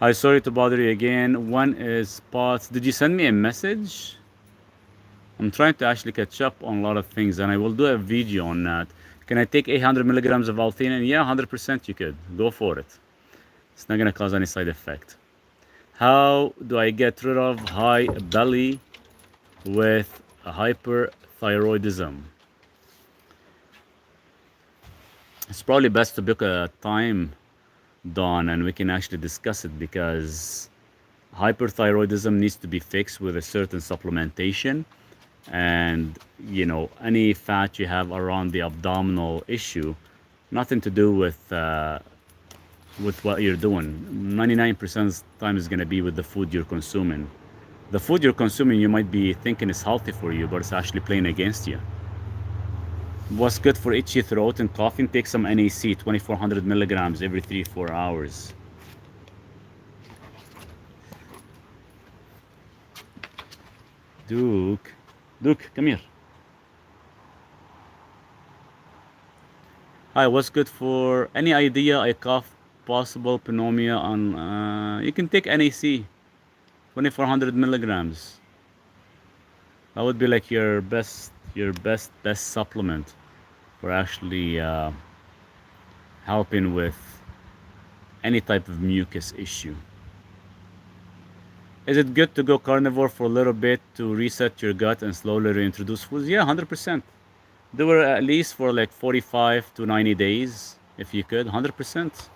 A: Hi, sorry to bother you again. One is spots. Did you send me a message? I'm trying to actually catch up on a lot of things, and I will do a video on that. Can I take 800 milligrams of L-theanine? Yeah, 100% you could. Go for it. It's not gonna cause any side effect. How do I get rid of high belly with hyperthyroidism? It's probably best to book a time, Dawn, and we can actually discuss it, because hyperthyroidism needs to be fixed with a certain supplementation. And any fat you have around the abdominal issue, nothing to do with what you're doing. 99% of the time is going to be with the food you're consuming. The food you're consuming, you might be thinking is healthy for you, but it's actually playing against you. What's good for itchy throat and coughing? Take some NAC, 2400 milligrams every 3-4 hours. Duke, come here. Hi, what's good for any idea? I cough, possible pneumonia on. You can take NAC, 2400 milligrams. That would be like your best supplement for actually helping with any type of mucus issue. Is it good to go carnivore for a little bit to reset your gut and slowly reintroduce foods? Yeah, 100%. Do it at least for like 45 to 90 days if you could. 100%.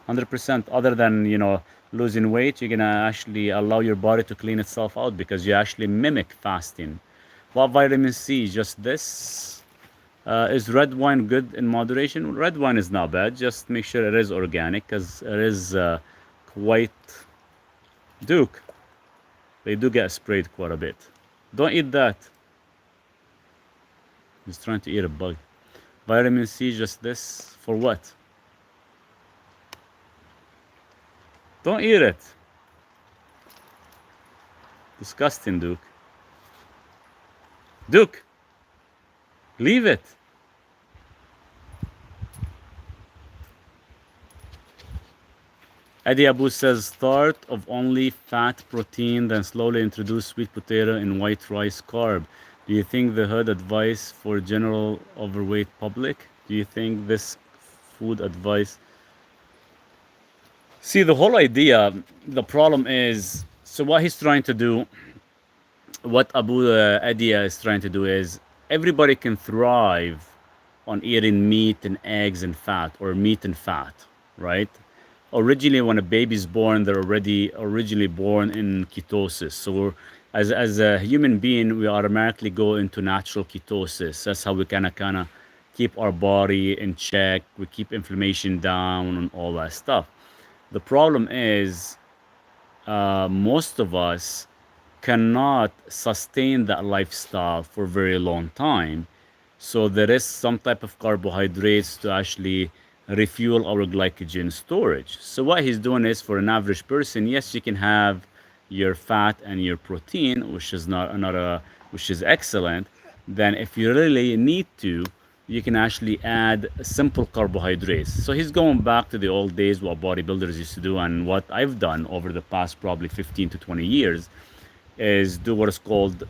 A: 100%. Other than losing weight, you're gonna actually allow your body to clean itself out, because you actually mimic fasting. What vitamin C? Just this. Is red wine good in moderation? Red wine is not bad. Just make sure it is organic, because it is quite. Duke, they do get sprayed quite a bit. Don't eat that. He's trying to eat a bug. Vitamin C, just this. For what? Don't eat it. Disgusting, Duke. Duke, leave it. Eddie Abu says start of only fat protein, then slowly introduce sweet potato and white rice carb. Do you think the hood advice for general overweight public? Do you think this food advice? See, the whole idea, the problem is, so what he's trying to do, what Abu Adia is trying to do is, everybody can thrive on eating meat and eggs and fat, or meat and fat, right? Originally, when a baby's born, they're already originally born in ketosis. So as a human being, we automatically go into natural ketosis. That's how we kind of keep our body in check. We keep inflammation down and all that stuff. The problem is, most of us cannot sustain that lifestyle for a very long time. So there is some type of carbohydrates to actually refuel our glycogen storage. So what he's doing is, for an average person, yes, you can have your fat and your protein, which is which is excellent. Then if you really need to, you can actually add simple carbohydrates. So he's going back to the old days, what bodybuilders used to do, and what I've done over the past probably 15 to 20 years is do what is called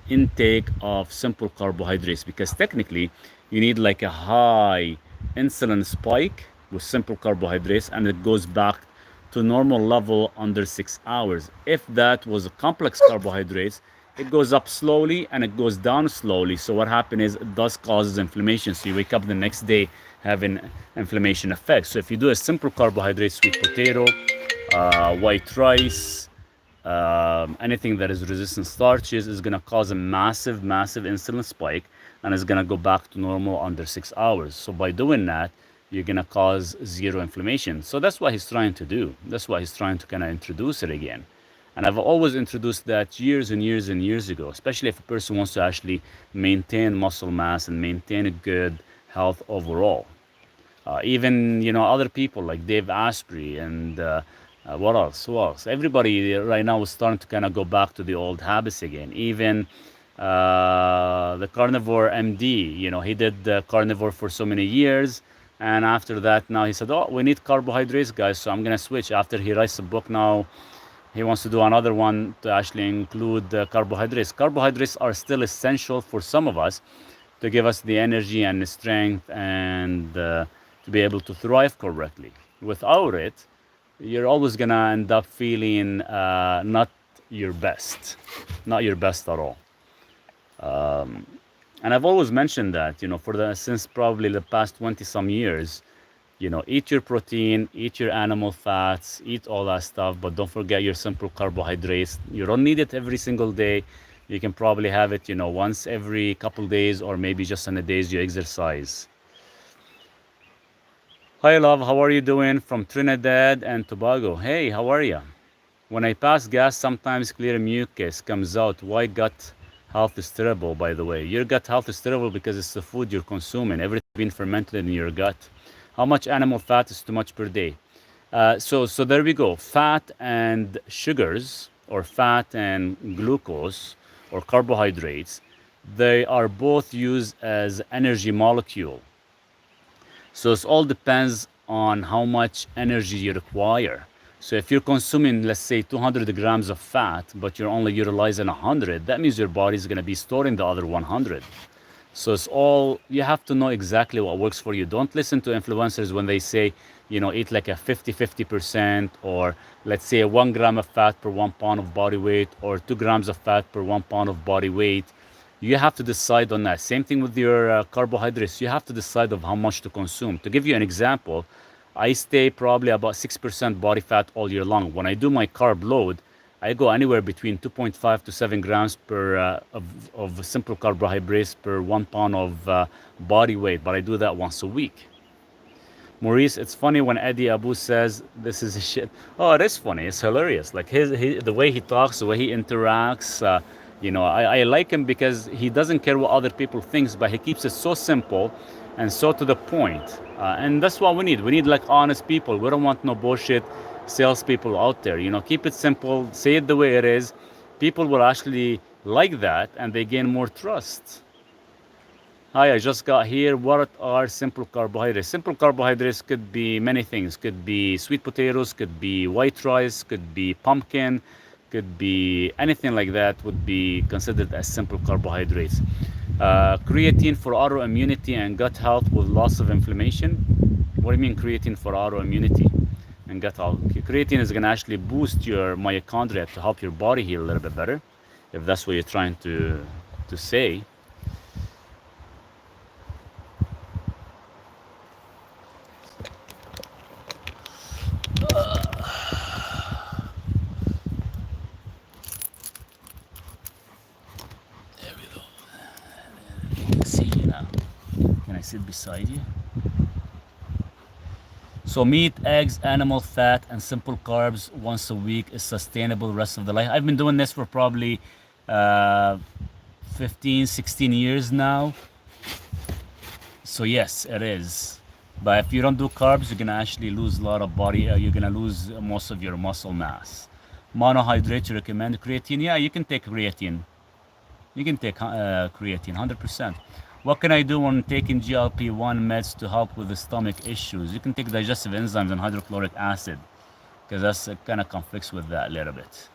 A: intake of simple carbohydrates, because technically you need like a high insulin spike with simple carbohydrates, and it goes back to normal level under 6 hours. If that was a complex carbohydrates, it goes up slowly and it goes down slowly. So what happens is, it does causes inflammation. So you wake up the next day having inflammation effects. So if you do a simple carbohydrate, sweet potato, white rice, anything that is resistant starches, is going to cause a massive insulin spike, and it's going to go back to normal under 6 hours. So by doing that, you're going to cause zero inflammation. So that's what he's trying to do. That's why he's trying to kind of introduce it again. And I've always introduced that years and years and years ago, especially if a person wants to actually maintain muscle mass and maintain a good health overall. Even other people like Dave Asprey and what else? Who else? Everybody right now is starting to kind of go back to the old habits again. Even the carnivore MD, he did the carnivore for so many years. And after that, now he said, oh, we need carbohydrates, guys. So I'm going to switch. After he writes a book now, he wants to do another one to actually include carbohydrates. Carbohydrates are still essential for some of us to give us the energy and the strength and to be able to thrive correctly. Without it, you're always going to end up feeling not your best, not your best at all. And I've always mentioned that, since probably the past 20 some years, eat your protein, eat your animal fats, eat all that stuff, but don't forget your simple carbohydrates. You don't need it every single day. You can probably have it, once every couple days or maybe just on the days you exercise. Hi, love. How are you doing? From Trinidad and Tobago. Hey, how are you? When I pass gas, sometimes clear mucus comes out. Why gut health is terrible, by the way? Your gut health is terrible because it's the food you're consuming. Everything being fermented in your gut. How much animal fat is too much per day? So there we go. Fat and sugars, or fat and glucose, or carbohydrates, they are both used as energy molecule. So it all depends on how much energy you require. So if you're consuming, let's say, 200 grams of fat, but you're only utilizing 100, that means your body is going to be storing the other 100. So it's all, you have to know exactly what works for you. Don't listen to influencers when they say, eat like a 50-50%, or let's say 1 gram of fat per 1 pound of body weight, or 2 grams of fat per 1 pound of body weight. You have to decide on that. Same thing with your carbohydrates. You have to decide of how much to consume. To give you an example, I stay probably about 6% body fat all year long. When I do my carb load, I go anywhere between 2.5 to 7 grams of simple carbohydrates per 1 pound of body weight, but I do that once a week. Maurice, it's funny when Eddie Abu says this is shit. Oh, it is funny. It's hilarious. Like the way he talks, the way he interacts. I like him because he doesn't care what other people think, but he keeps it so simple and so to the point. And that's what we need. We need like honest people. We don't want no bullshit salespeople out there. Keep it simple. Say it the way it is. People will actually like that, and they gain more trust. Hi, I just got here. What are simple carbohydrates? Simple carbohydrates could be many things. Could be sweet potatoes, could be white rice, could be pumpkin, could be anything like that would be considered as simple carbohydrates. Creatine for autoimmunity and gut health with loss of inflammation. What do you mean creatine for autoimmunity and gut health? Creatine is going to actually boost your mitochondria to help your body heal a little bit better, if that's what you're trying to say. See you now. Can I sit beside you? So meat, eggs, animal fat, and simple carbs once a week is sustainable the rest of the life. I've been doing this for probably 15, 16 years now. So yes, it is. But if you don't do carbs, you're gonna actually lose a lot of body. You're gonna lose most of your muscle mass. Monohydrate, you recommend creatine? Yeah, you can take creatine. You can take creatine, 100%. What can I do when taking GLP-1 meds to help with the stomach issues? You can take digestive enzymes and hydrochloric acid, because that's kind of conflicts with that a little bit.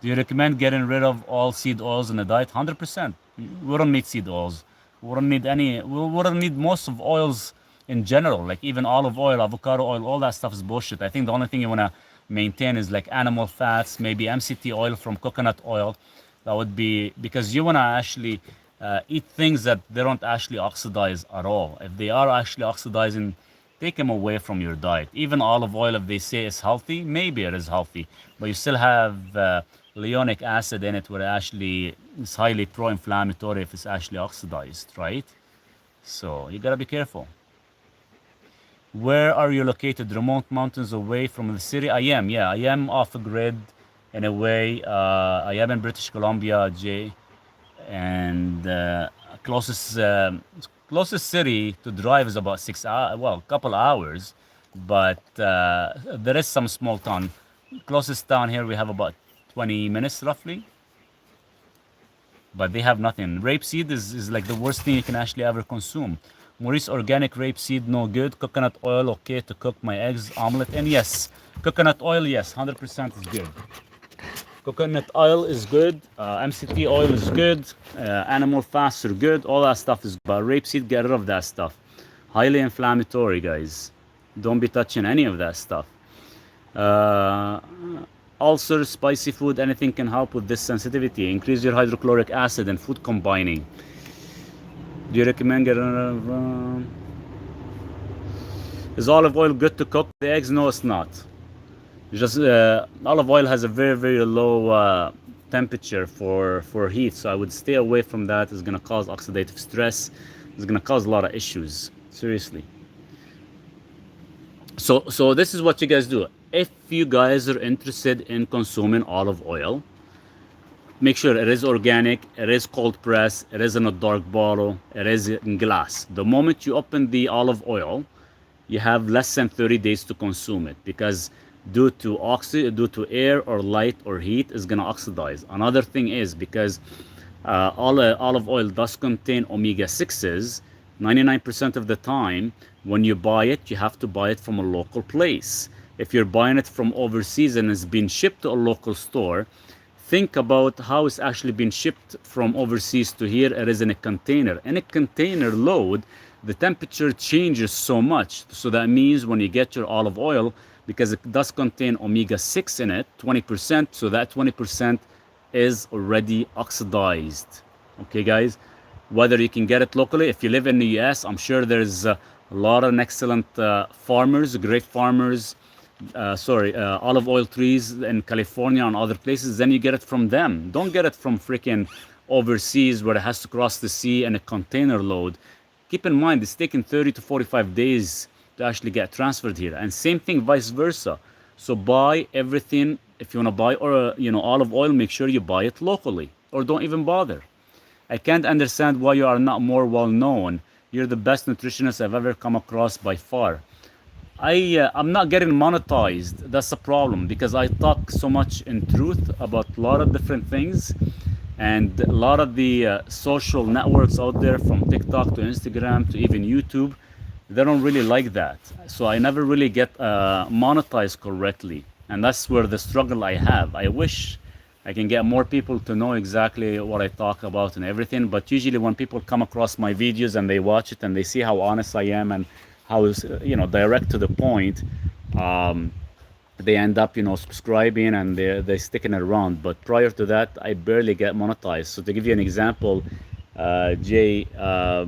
A: Do you recommend getting rid of all seed oils in the diet? 100%. We don't need seed oils. We don't need any. We don't need most of oils in general. Like even olive oil, avocado oil, all that stuff is bullshit. I think the only thing you wanna maintain is like animal fats, maybe MCT oil from coconut oil. That would be because you wanna actually eat things that they don't actually oxidize at all. If they are actually oxidizing, take them away from your diet. Even olive oil, if they say it's healthy, maybe it is healthy, but you still have leonic acid in it, where it actually is highly pro-inflammatory if it's actually oxidized, right? So you gotta be careful. Where are you located? Remote mountains away from the city? I am off the grid in a way. I am in British Columbia, Jay, and closest city to drive is about 6 hours, well, a couple hours, but there is some small town. Closest town here we have about 20 minutes roughly, but they have nothing. Rapeseed is like the worst thing you can actually ever consume. Maurice, organic rapeseed, no good. Coconut oil, okay to cook my eggs, omelet. And yes, coconut oil, yes, 100% is good. Coconut oil is good. MCT oil is good. Animal fats are good. All that stuff is good. But rapeseed, get rid of that stuff. Highly inflammatory, guys. Don't be touching any of that stuff. Uh, Ulcers, spicy food, anything can help with this sensitivity. Increase your hydrochloric acid and food combining. Do you recommend getting is olive oil good to cook the eggs? No, it's not. Just olive oil has a very low temperature for heat, so I would stay away from that. It's gonna cause oxidative stress. It's gonna cause a lot of issues. Seriously. So this is what you guys do. If you guys are interested in consuming olive oil, make sure it is organic, it is cold pressed, it is in a dark bottle, it is in glass. The moment you open the olive oil, you have less than 30 days to consume it, because due to air or light or heat, is going to oxidize. Another thing is because olive oil does contain omega-6s. 99% of the time when you buy it, you have to buy it from a local place. If you're buying it from overseas and it's been shipped to a local store, think about how it's actually been shipped from overseas to here. It is in a container. In a container load, the temperature changes so much. So that means when you get your olive oil, because it does contain omega-6 in it, 20%, so that 20% is already oxidized. Okay, guys? Whether you can get it locally, if you live in the US, I'm sure there's a lot of excellent farmers, great farmers, olive oil trees in California and other places, then you get it from them. Don't get it from freaking overseas where it has to cross the sea in a container load. Keep in mind, it's taking 30 to 45 days to actually get transferred here. And same thing, vice versa. So buy everything. If you want to buy olive oil, make sure you buy it locally, or don't even bother. I can't understand why you are not more well known. You're the best nutritionist I've ever come across by far. I'm not getting monetized. That's the problem, because I talk so much in truth about a lot of different things, and a lot of the social networks out there, from TikTok to Instagram to even YouTube, they don't really like that. So I never really get monetized correctly, and that's where the struggle I have. I wish I can get more people to know exactly what I talk about and everything, but usually when people come across my videos and they watch it and they see how honest I am and how direct to the point, they end up subscribing, and they're sticking around. But prior to that, I barely get monetized. So to give you an example, Jay, I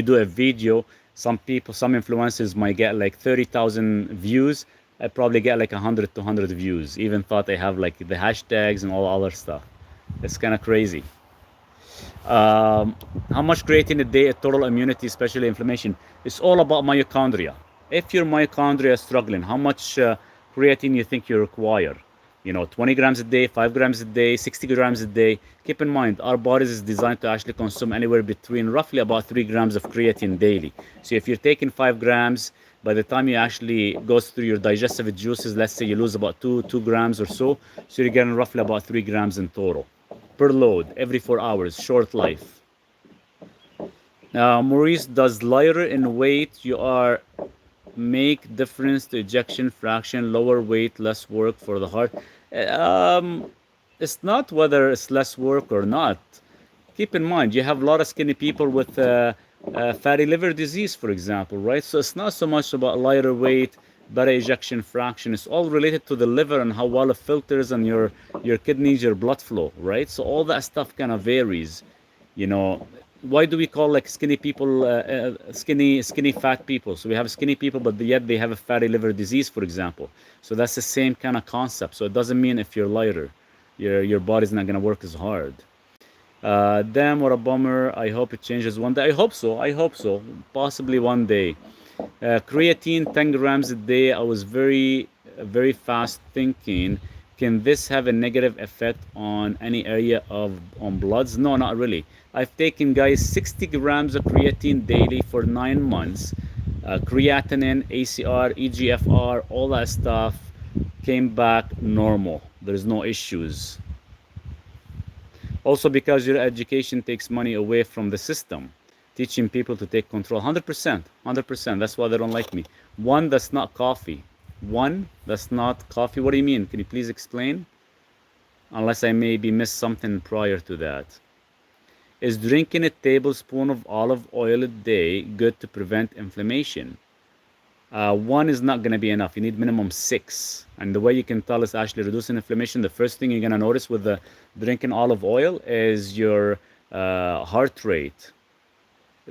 A: do a video. Some influencers might get like 30,000 views. I probably get like 100 to 100 views. Even thought they have like the hashtags and all other stuff. It's kind of crazy. How much creatine a day, total immunity, especially inflammation? It's all about mitochondria. If your mitochondria is struggling, how much creatine you think you require? 20 grams a day, 5 grams a day, 60 grams a day. Keep in mind, our bodies is designed to actually consume anywhere between roughly about 3 grams of creatine daily. So if you're taking 5 grams, by the time you actually goes through your digestive juices, let's say you lose about 2 grams or so, so you're getting roughly about 3 grams in total per load every 4 hours, short life. Maurice, does lighter in weight you are make difference to ejection fraction, lower weight, less work for the heart? It's not whether it's less work or not. Keep in mind, you have a lot of skinny people with fatty liver disease, for example, right? So it's not so much about lighter weight, better ejection fraction. It's all related to the liver and how well it filters, and your kidneys, your blood flow, right? So all that stuff kind of varies. Why do we call like skinny people skinny fat people? So we have skinny people, but yet they have a fatty liver disease, for example. So that's the same kind of concept. So it doesn't mean if you're lighter, your body's not going to work as hard. Damn, what a bummer. I hope it changes one day. I hope so. Possibly one day. Creatine, 10 grams a day. I was very fast thinking, can this have a negative effect on any area on bloods? No, not really. I've taken, guys, 60 grams of creatine daily for 9 months. Creatinine, ACR, EGFR, all that stuff came back normal. There's no issues. Also, because your education takes money away from the system. Teaching people to take control. 100%. 100%. That's why they don't like me. One, that's not coffee. One, that's not coffee. What do you mean? Can you please explain? Unless I maybe missed something prior to that. Is drinking a tablespoon of olive oil a day good to prevent inflammation? One is not going to be enough. You need minimum 6. And the way you can tell is actually reducing inflammation. The first thing you're going to notice with the drinking olive oil is your heart rate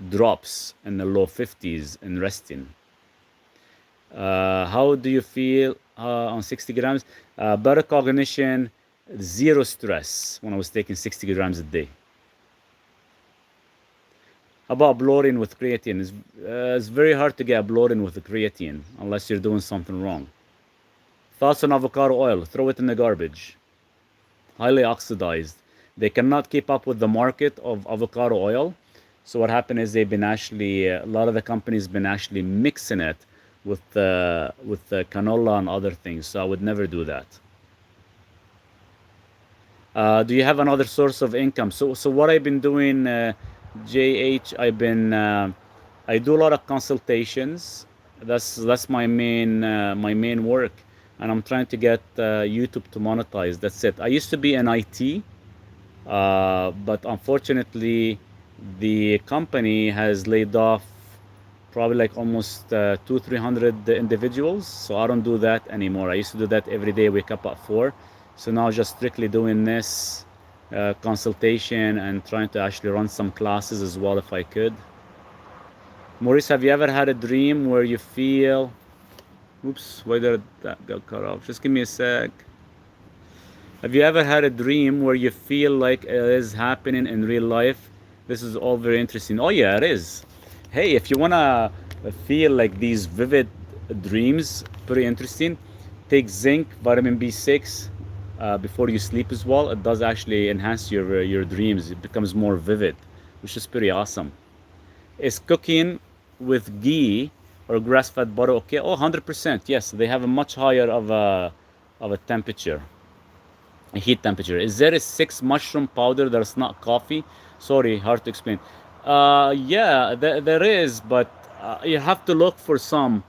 A: drops in the low 50s in resting. How do you feel on 60 grams? Better cognition, zero stress when I was taking 60 grams a day. About bloating with creatine, it's very hard to get bloating with the creatine unless you're doing something wrong. Thoughts on avocado oil? Throw it in the garbage. Highly oxidized. They cannot keep up with the market of avocado oil. So what happened is they've been actually, a lot of the companies been actually mixing it with the canola and other things. So I would never do that. Do you have another source of income? So what I've been doing, JH, I do a lot of consultations. That's my main work, and I'm trying to get YouTube to monetize. That's it. I used to be in IT, but unfortunately, the company has laid off probably like almost 200-300 individuals. So I don't do that anymore. I used to do that every day, wake up at 4. So now just strictly doing this consultation and trying to actually run some classes as well if I could. Maurice, have you ever had a dream where you feel, oops, why did that get cut off? Just give me a sec. Have you ever had a dream where you feel like it is happening in real life? This is all very interesting. Oh yeah, it is. Hey, if you wanna feel like these vivid dreams, pretty interesting, take zinc, vitamin B6 before you sleep as well. It does actually enhance your dreams. It becomes more vivid, which is pretty awesome. Is cooking with ghee or grass-fed butter okay? Oh, 100%. Yes, they have a much higher of a temperature, a heat temperature. Is there a 6 mushroom powder that's not coffee? Sorry, hard to explain. Yeah, there is, but you have to look for some,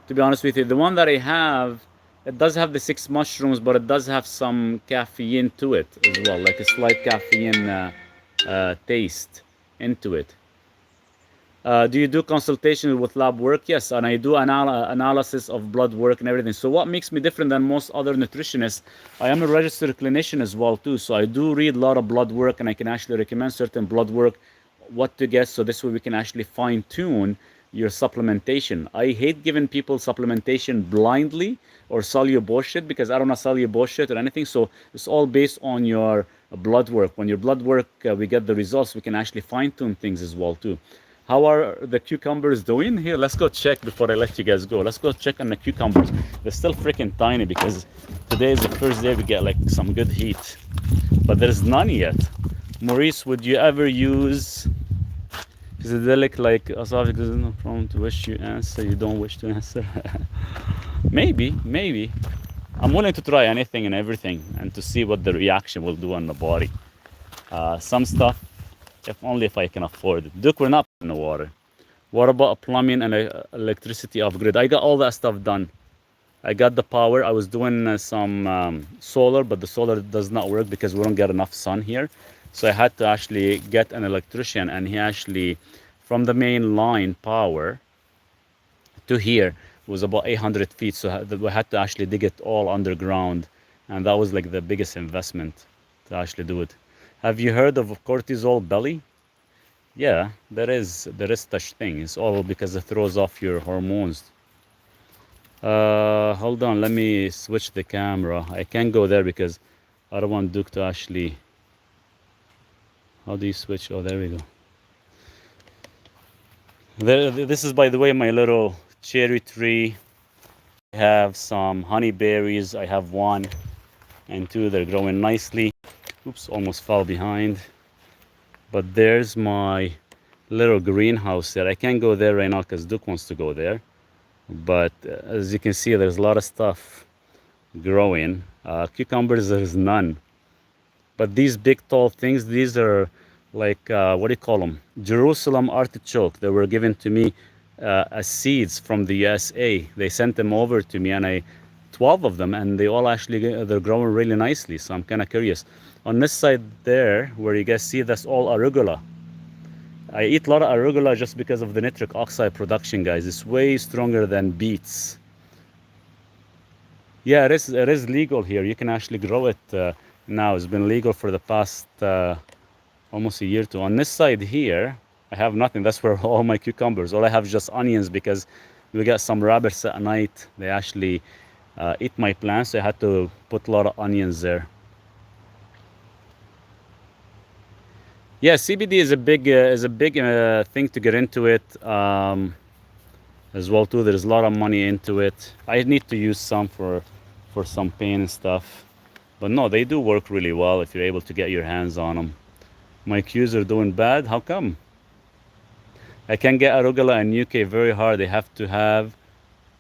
A: to be honest with you. The one that I have, it does have the 6 mushrooms, but it does have some caffeine to it as well, like a slight caffeine taste into it. Do you do consultation with lab work? Yes, and I do analysis of blood work and everything. So what makes me different than most other nutritionists, I am a registered clinician as well too. So I do read a lot of blood work, and I can actually recommend certain blood work, what to get, so this way we can actually fine tune your supplementation. I hate giving people supplementation blindly or sell you bullshit, because I don't want to sell you bullshit or anything. So it's all based on your blood work. When your blood work, we get the results, we can actually fine tune things as well too. How are the cucumbers doing? Here, let's go check before I let you guys go. Let's go check on the cucumbers. They're still freaking tiny because today is the first day we get like some good heat. But there's none yet. Maurice, would you ever use psychedelic like esophagus? There's no problem to wish you answer. You don't wish to answer. Maybe. I'm willing to try anything and everything and to see what the reaction will do on the body. Some stuff, if only if I can afford it. Duke, we're not in the water. What about plumbing and electricity off grid? I got all that stuff done. I got the power. I was doing some solar, but the solar does not work because we don't get enough sun here. So I had to actually get an electrician, and he actually, from the main line power to here, was about 800 feet. So we had to actually dig it all underground. And that was like the biggest investment to actually do it. Have you heard of cortisol belly? Yeah, there is such thing. It's all because it throws off your hormones. Hold on, let me switch the camera. I can't go there because I don't want Duke to actually... How do you switch? Oh, there we go. This is, by the way, my little cherry tree. I have some honey berries. I have 1 and 2. They're growing nicely. Oops, almost fell behind. But there's my little greenhouse there. I can't go there right now because Duke wants to go there. But as you can see, there's a lot of stuff growing. Cucumbers, there's none. But these big tall things, these are like what do you call them? Jerusalem artichoke. They were given to me as seeds from the USA. They sent them over to me, and 12 of them, and they all actually they're growing really nicely. So I'm kind of curious. On this side there, where you guys see, that's all arugula. I eat a lot of arugula just because of the nitric oxide production, guys. It's way stronger than beets. Yeah, it is legal here. You can actually grow it now. It's been legal for the past almost a year too. On this side here, I have nothing. That's where all my cucumbers. All I have is just onions because we got some rabbits at night. They actually eat my plants. So I had to put a lot of onions there. Yeah, CBD is a big thing to get into it as well too. There's a lot of money into it. I need to use some for some pain and stuff, but no, they do work really well if you're able to get your hands on them. My cues are doing bad. How come? I can get arugula in UK very hard. They have to have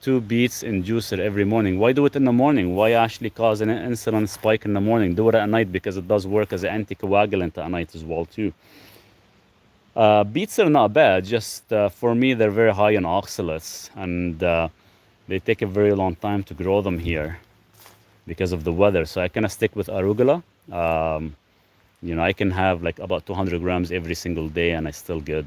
A: 2 beets in juicer every morning. Why do it in the morning? Why actually cause an insulin spike in the morning? Do it at night because it does work as an anticoagulant at night as well too. Beets are not bad. Just for me, they're very high in oxalates, and they take a very long time to grow them here because of the weather. So I kind of stick with arugula. I can have like about 200 grams every single day, and I still good.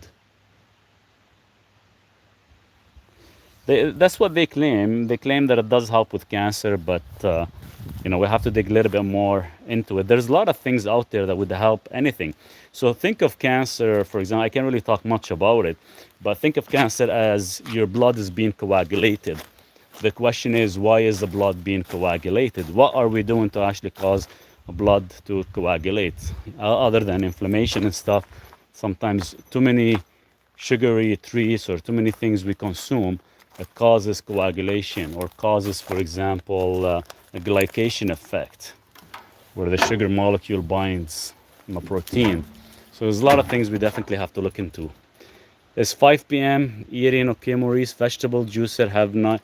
A: That's what they claim. They claim that it does help with cancer, but we have to dig a little bit more into it. There's a lot of things out there that would help anything. So think of cancer, for example. I can't really talk much about it, but think of cancer as your blood is being coagulated. The question is, why is the blood being coagulated? What are we doing to actually cause blood to coagulate, other than inflammation and stuff? Sometimes too many sugary treats or too many things we consume, it causes coagulation, or causes, for example, a glycation effect, where the sugar molecule binds on a protein. So there's a lot of things we definitely have to look into. It's 5 p.m. Eating okay, Maurice. Vegetable juicer have night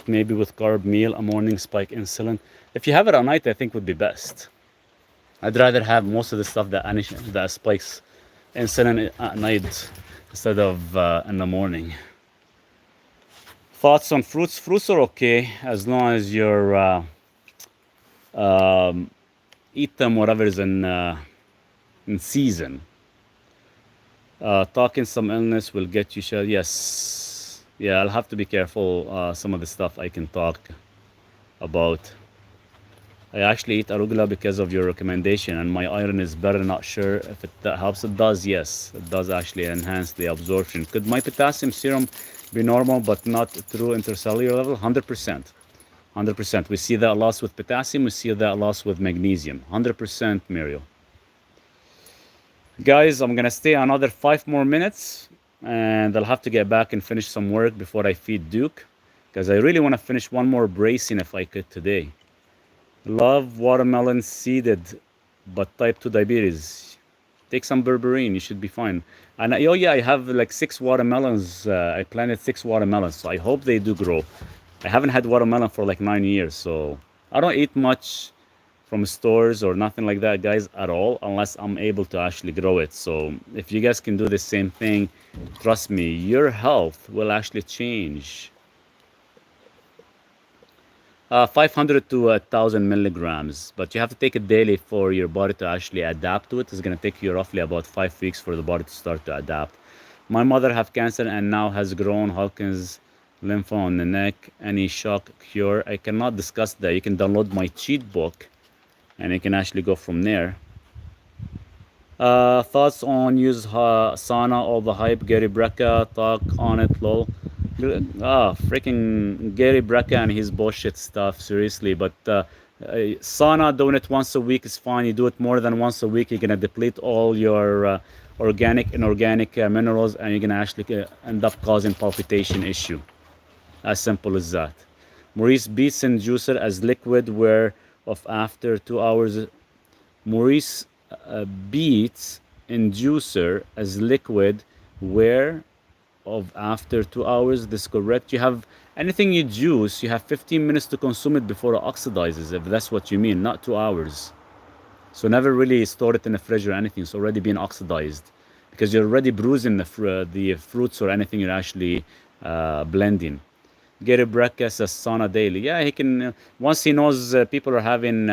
A: maybe with carb meal, a morning spike insulin. If you have it at night, I think would be best. I'd rather have most of the stuff that spikes insulin at night instead of in the morning. Thoughts on fruits? Fruits are okay as long as you're eat them whatever is in season. Talking some illness will get you shot. Yes, yeah, I'll have to be careful. Some of the stuff I can talk about. I actually eat arugula because of your recommendation, and my iron is better. Not sure if that helps. It does, yes. It does actually enhance the absorption. Could my potassium serum be normal but not through intercellular level? 100%. 100%. We see that loss with potassium. We see that loss with magnesium. 100%, Muriel. Guys, I'm going to stay another 5 more minutes, and I'll have to get back and finish some work before I feed Duke, because I really want to finish one more bracing if I could today. Love watermelon seeded, but type 2 diabetes. Take some berberine, you should be fine. And oh yeah, I have like 6 watermelons. I planted 6 watermelons, so I hope they do grow. I haven't had watermelon for like 9 years, so I don't eat much from stores or nothing like that, guys, at all, unless I'm able to actually grow it. So if you guys can do the same thing, trust me, your health will actually change. 500 to 1,000 milligrams, but you have to take it daily for your body to actually adapt to it. It's going to take you roughly about 5 weeks for the body to start to adapt. My mother have cancer and now has grown Hodgkin's lymphoma on the neck. Any shock cure? I cannot discuss that. You can download my cheat book and you can actually go from there. Thoughts on use sauna, all the hype, Gary Brecka, talk on it, lol. Freaking Gary Brecka and his bullshit stuff, seriously. But sauna, doing it once a week is fine. You do it more than once a week, you're gonna deplete all your organic and inorganic minerals, and you're gonna actually end up causing palpitation issue. As simple as that. Maurice, beets and juicer as liquid, where of after 2 hours. Maurice, beets and juicer as liquid, where of after 2 hours. This is correct. You have anything you juice, you have 15 minutes to consume it before it oxidizes, if that's what you mean, not 2 hours. So never really store it in the fridge or anything. It's already been oxidized because you're already bruising the fruits or anything you're actually blending. Get a breakfast as sauna daily. Yeah, he can. Once he knows people are having,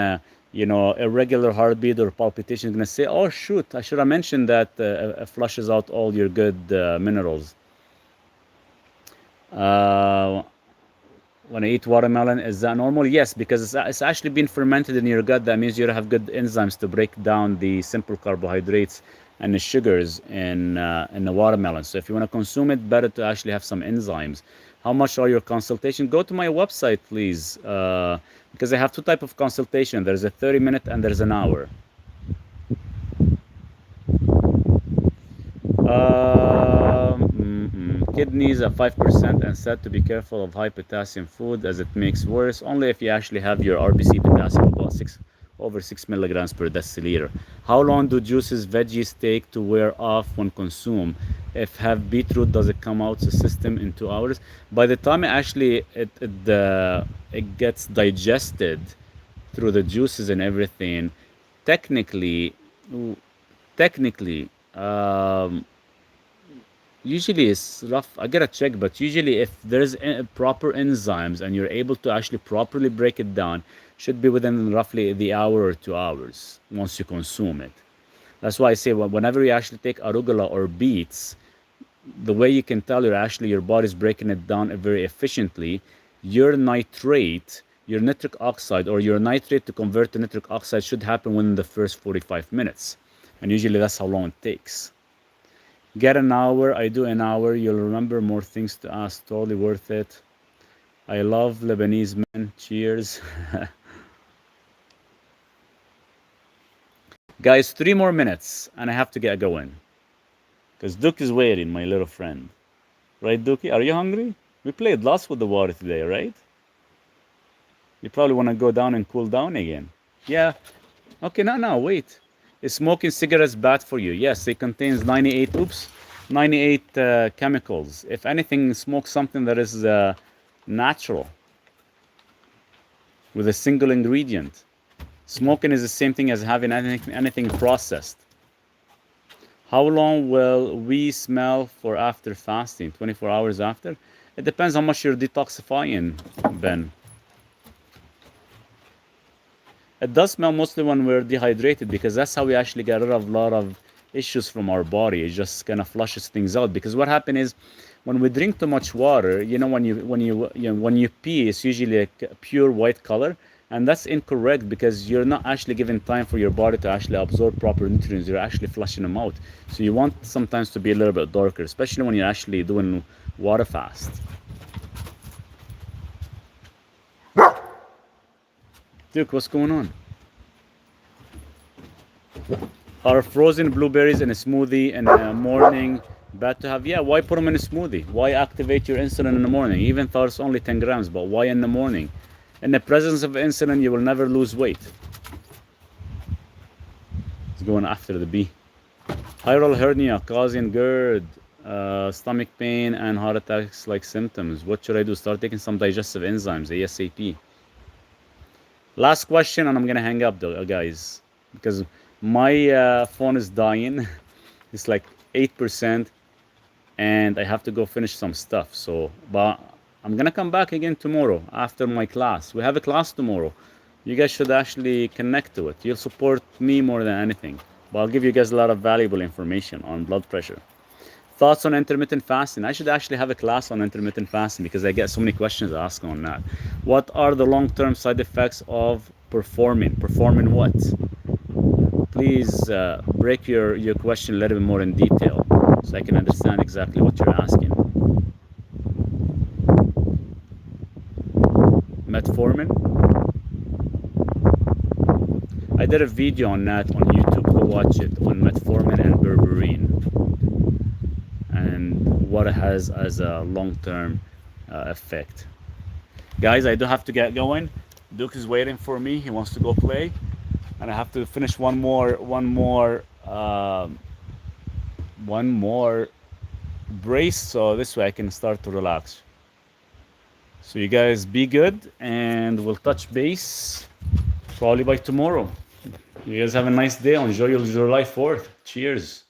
A: irregular heartbeat or palpitation, he's gonna say, "Oh shoot, I should have mentioned that flushes out all your good minerals." Uh, when I eat watermelon, is that normal? Yes, because it's actually been fermented in your gut. That means you have good enzymes to break down the simple carbohydrates and the sugars in the watermelon. So if you want to consume it, better to actually have some enzymes. How much are your consultation? Go to my website, please, because I have two type of consultation. There's a 30-minute and there's an hour. Kidneys at 5% and said to be careful of high potassium food as it makes worse only if you actually have your RBC potassium about over 6 milligrams per deciliter. How long do juices, veggies take to wear off when consumed? If have beetroot, does it come out the system in 2 hours? By the time it gets digested through the juices and everything, technically, technically, usually it's rough. I gotta check, but usually if there's proper enzymes and you're able to actually properly break it down, should be within roughly the hour or 2 hours once you consume it. That's why I say whenever you actually take arugula or beets, the way you can tell your body's breaking it down very efficiently, your nitrate, your nitric oxide, or your nitrate to convert to nitric oxide should happen within the first 45 minutes. And usually that's how long it takes. Get an hour. I do an hour. You'll remember more things to ask. Totally worth it. I love Lebanese men. Cheers. Guys, 3 more minutes and I have to get going. Because Duke is waiting, my little friend. Right, Dookie? Are you hungry? We played lots with the water today, right? You probably want to go down and cool down again. Yeah. Okay, no, wait. Is smoking cigarettes bad for you? Yes, it contains 98 chemicals. If anything, smoke something that is natural with a single ingredient. Smoking is the same thing as having anything processed. How long will we smell for after fasting? 24 hours after? It depends how much you're detoxifying, Ben. It does smell mostly when we're dehydrated because that's how we actually get rid of a lot of issues from our body. It just kind of flushes things out. Because what happens is when we drink too much water, when you pee, it's usually a pure white color, and that's incorrect because you're not actually giving time for your body to actually absorb proper nutrients. You're actually flushing them out. So you want sometimes to be a little bit darker, especially when you're actually doing water fast. Duke, what's going on? Are frozen blueberries in a smoothie in the morning bad to have? Yeah, why put them in a smoothie? Why activate your insulin in the morning? Even though it's only 10 grams, but why in the morning? In the presence of insulin, you will never lose weight. It's going after the bee. Hiral hernia causing GERD, stomach pain, and heart attacks like symptoms. What should I do? Start taking some digestive enzymes, ASAP. Last question, and I'm gonna hang up, though, guys, because my phone is dying. It's like 8%, and I have to go finish some stuff. So, but I'm gonna come back again tomorrow after my class. We have a class tomorrow. You guys should actually connect to it. You'll support me more than anything. But I'll give you guys a lot of valuable information on blood pressure. Thoughts on intermittent fasting? I should actually have a class on intermittent fasting because I get so many questions asked on that. What are the long-term side effects of performing? Performing what? Please break your question a little bit more in detail so I can understand exactly what you're asking. Metformin? I did a video on that on YouTube. Go watch it on metformin and berberine and what it has as a long-term effect. Guys, I do have to get going. Duke is waiting for me. He wants to go play, and I have to finish one more brace, so this way I can start to relax. So you guys be good, and we'll touch base probably by tomorrow. You guys have a nice day. Enjoy your life forth. Cheers.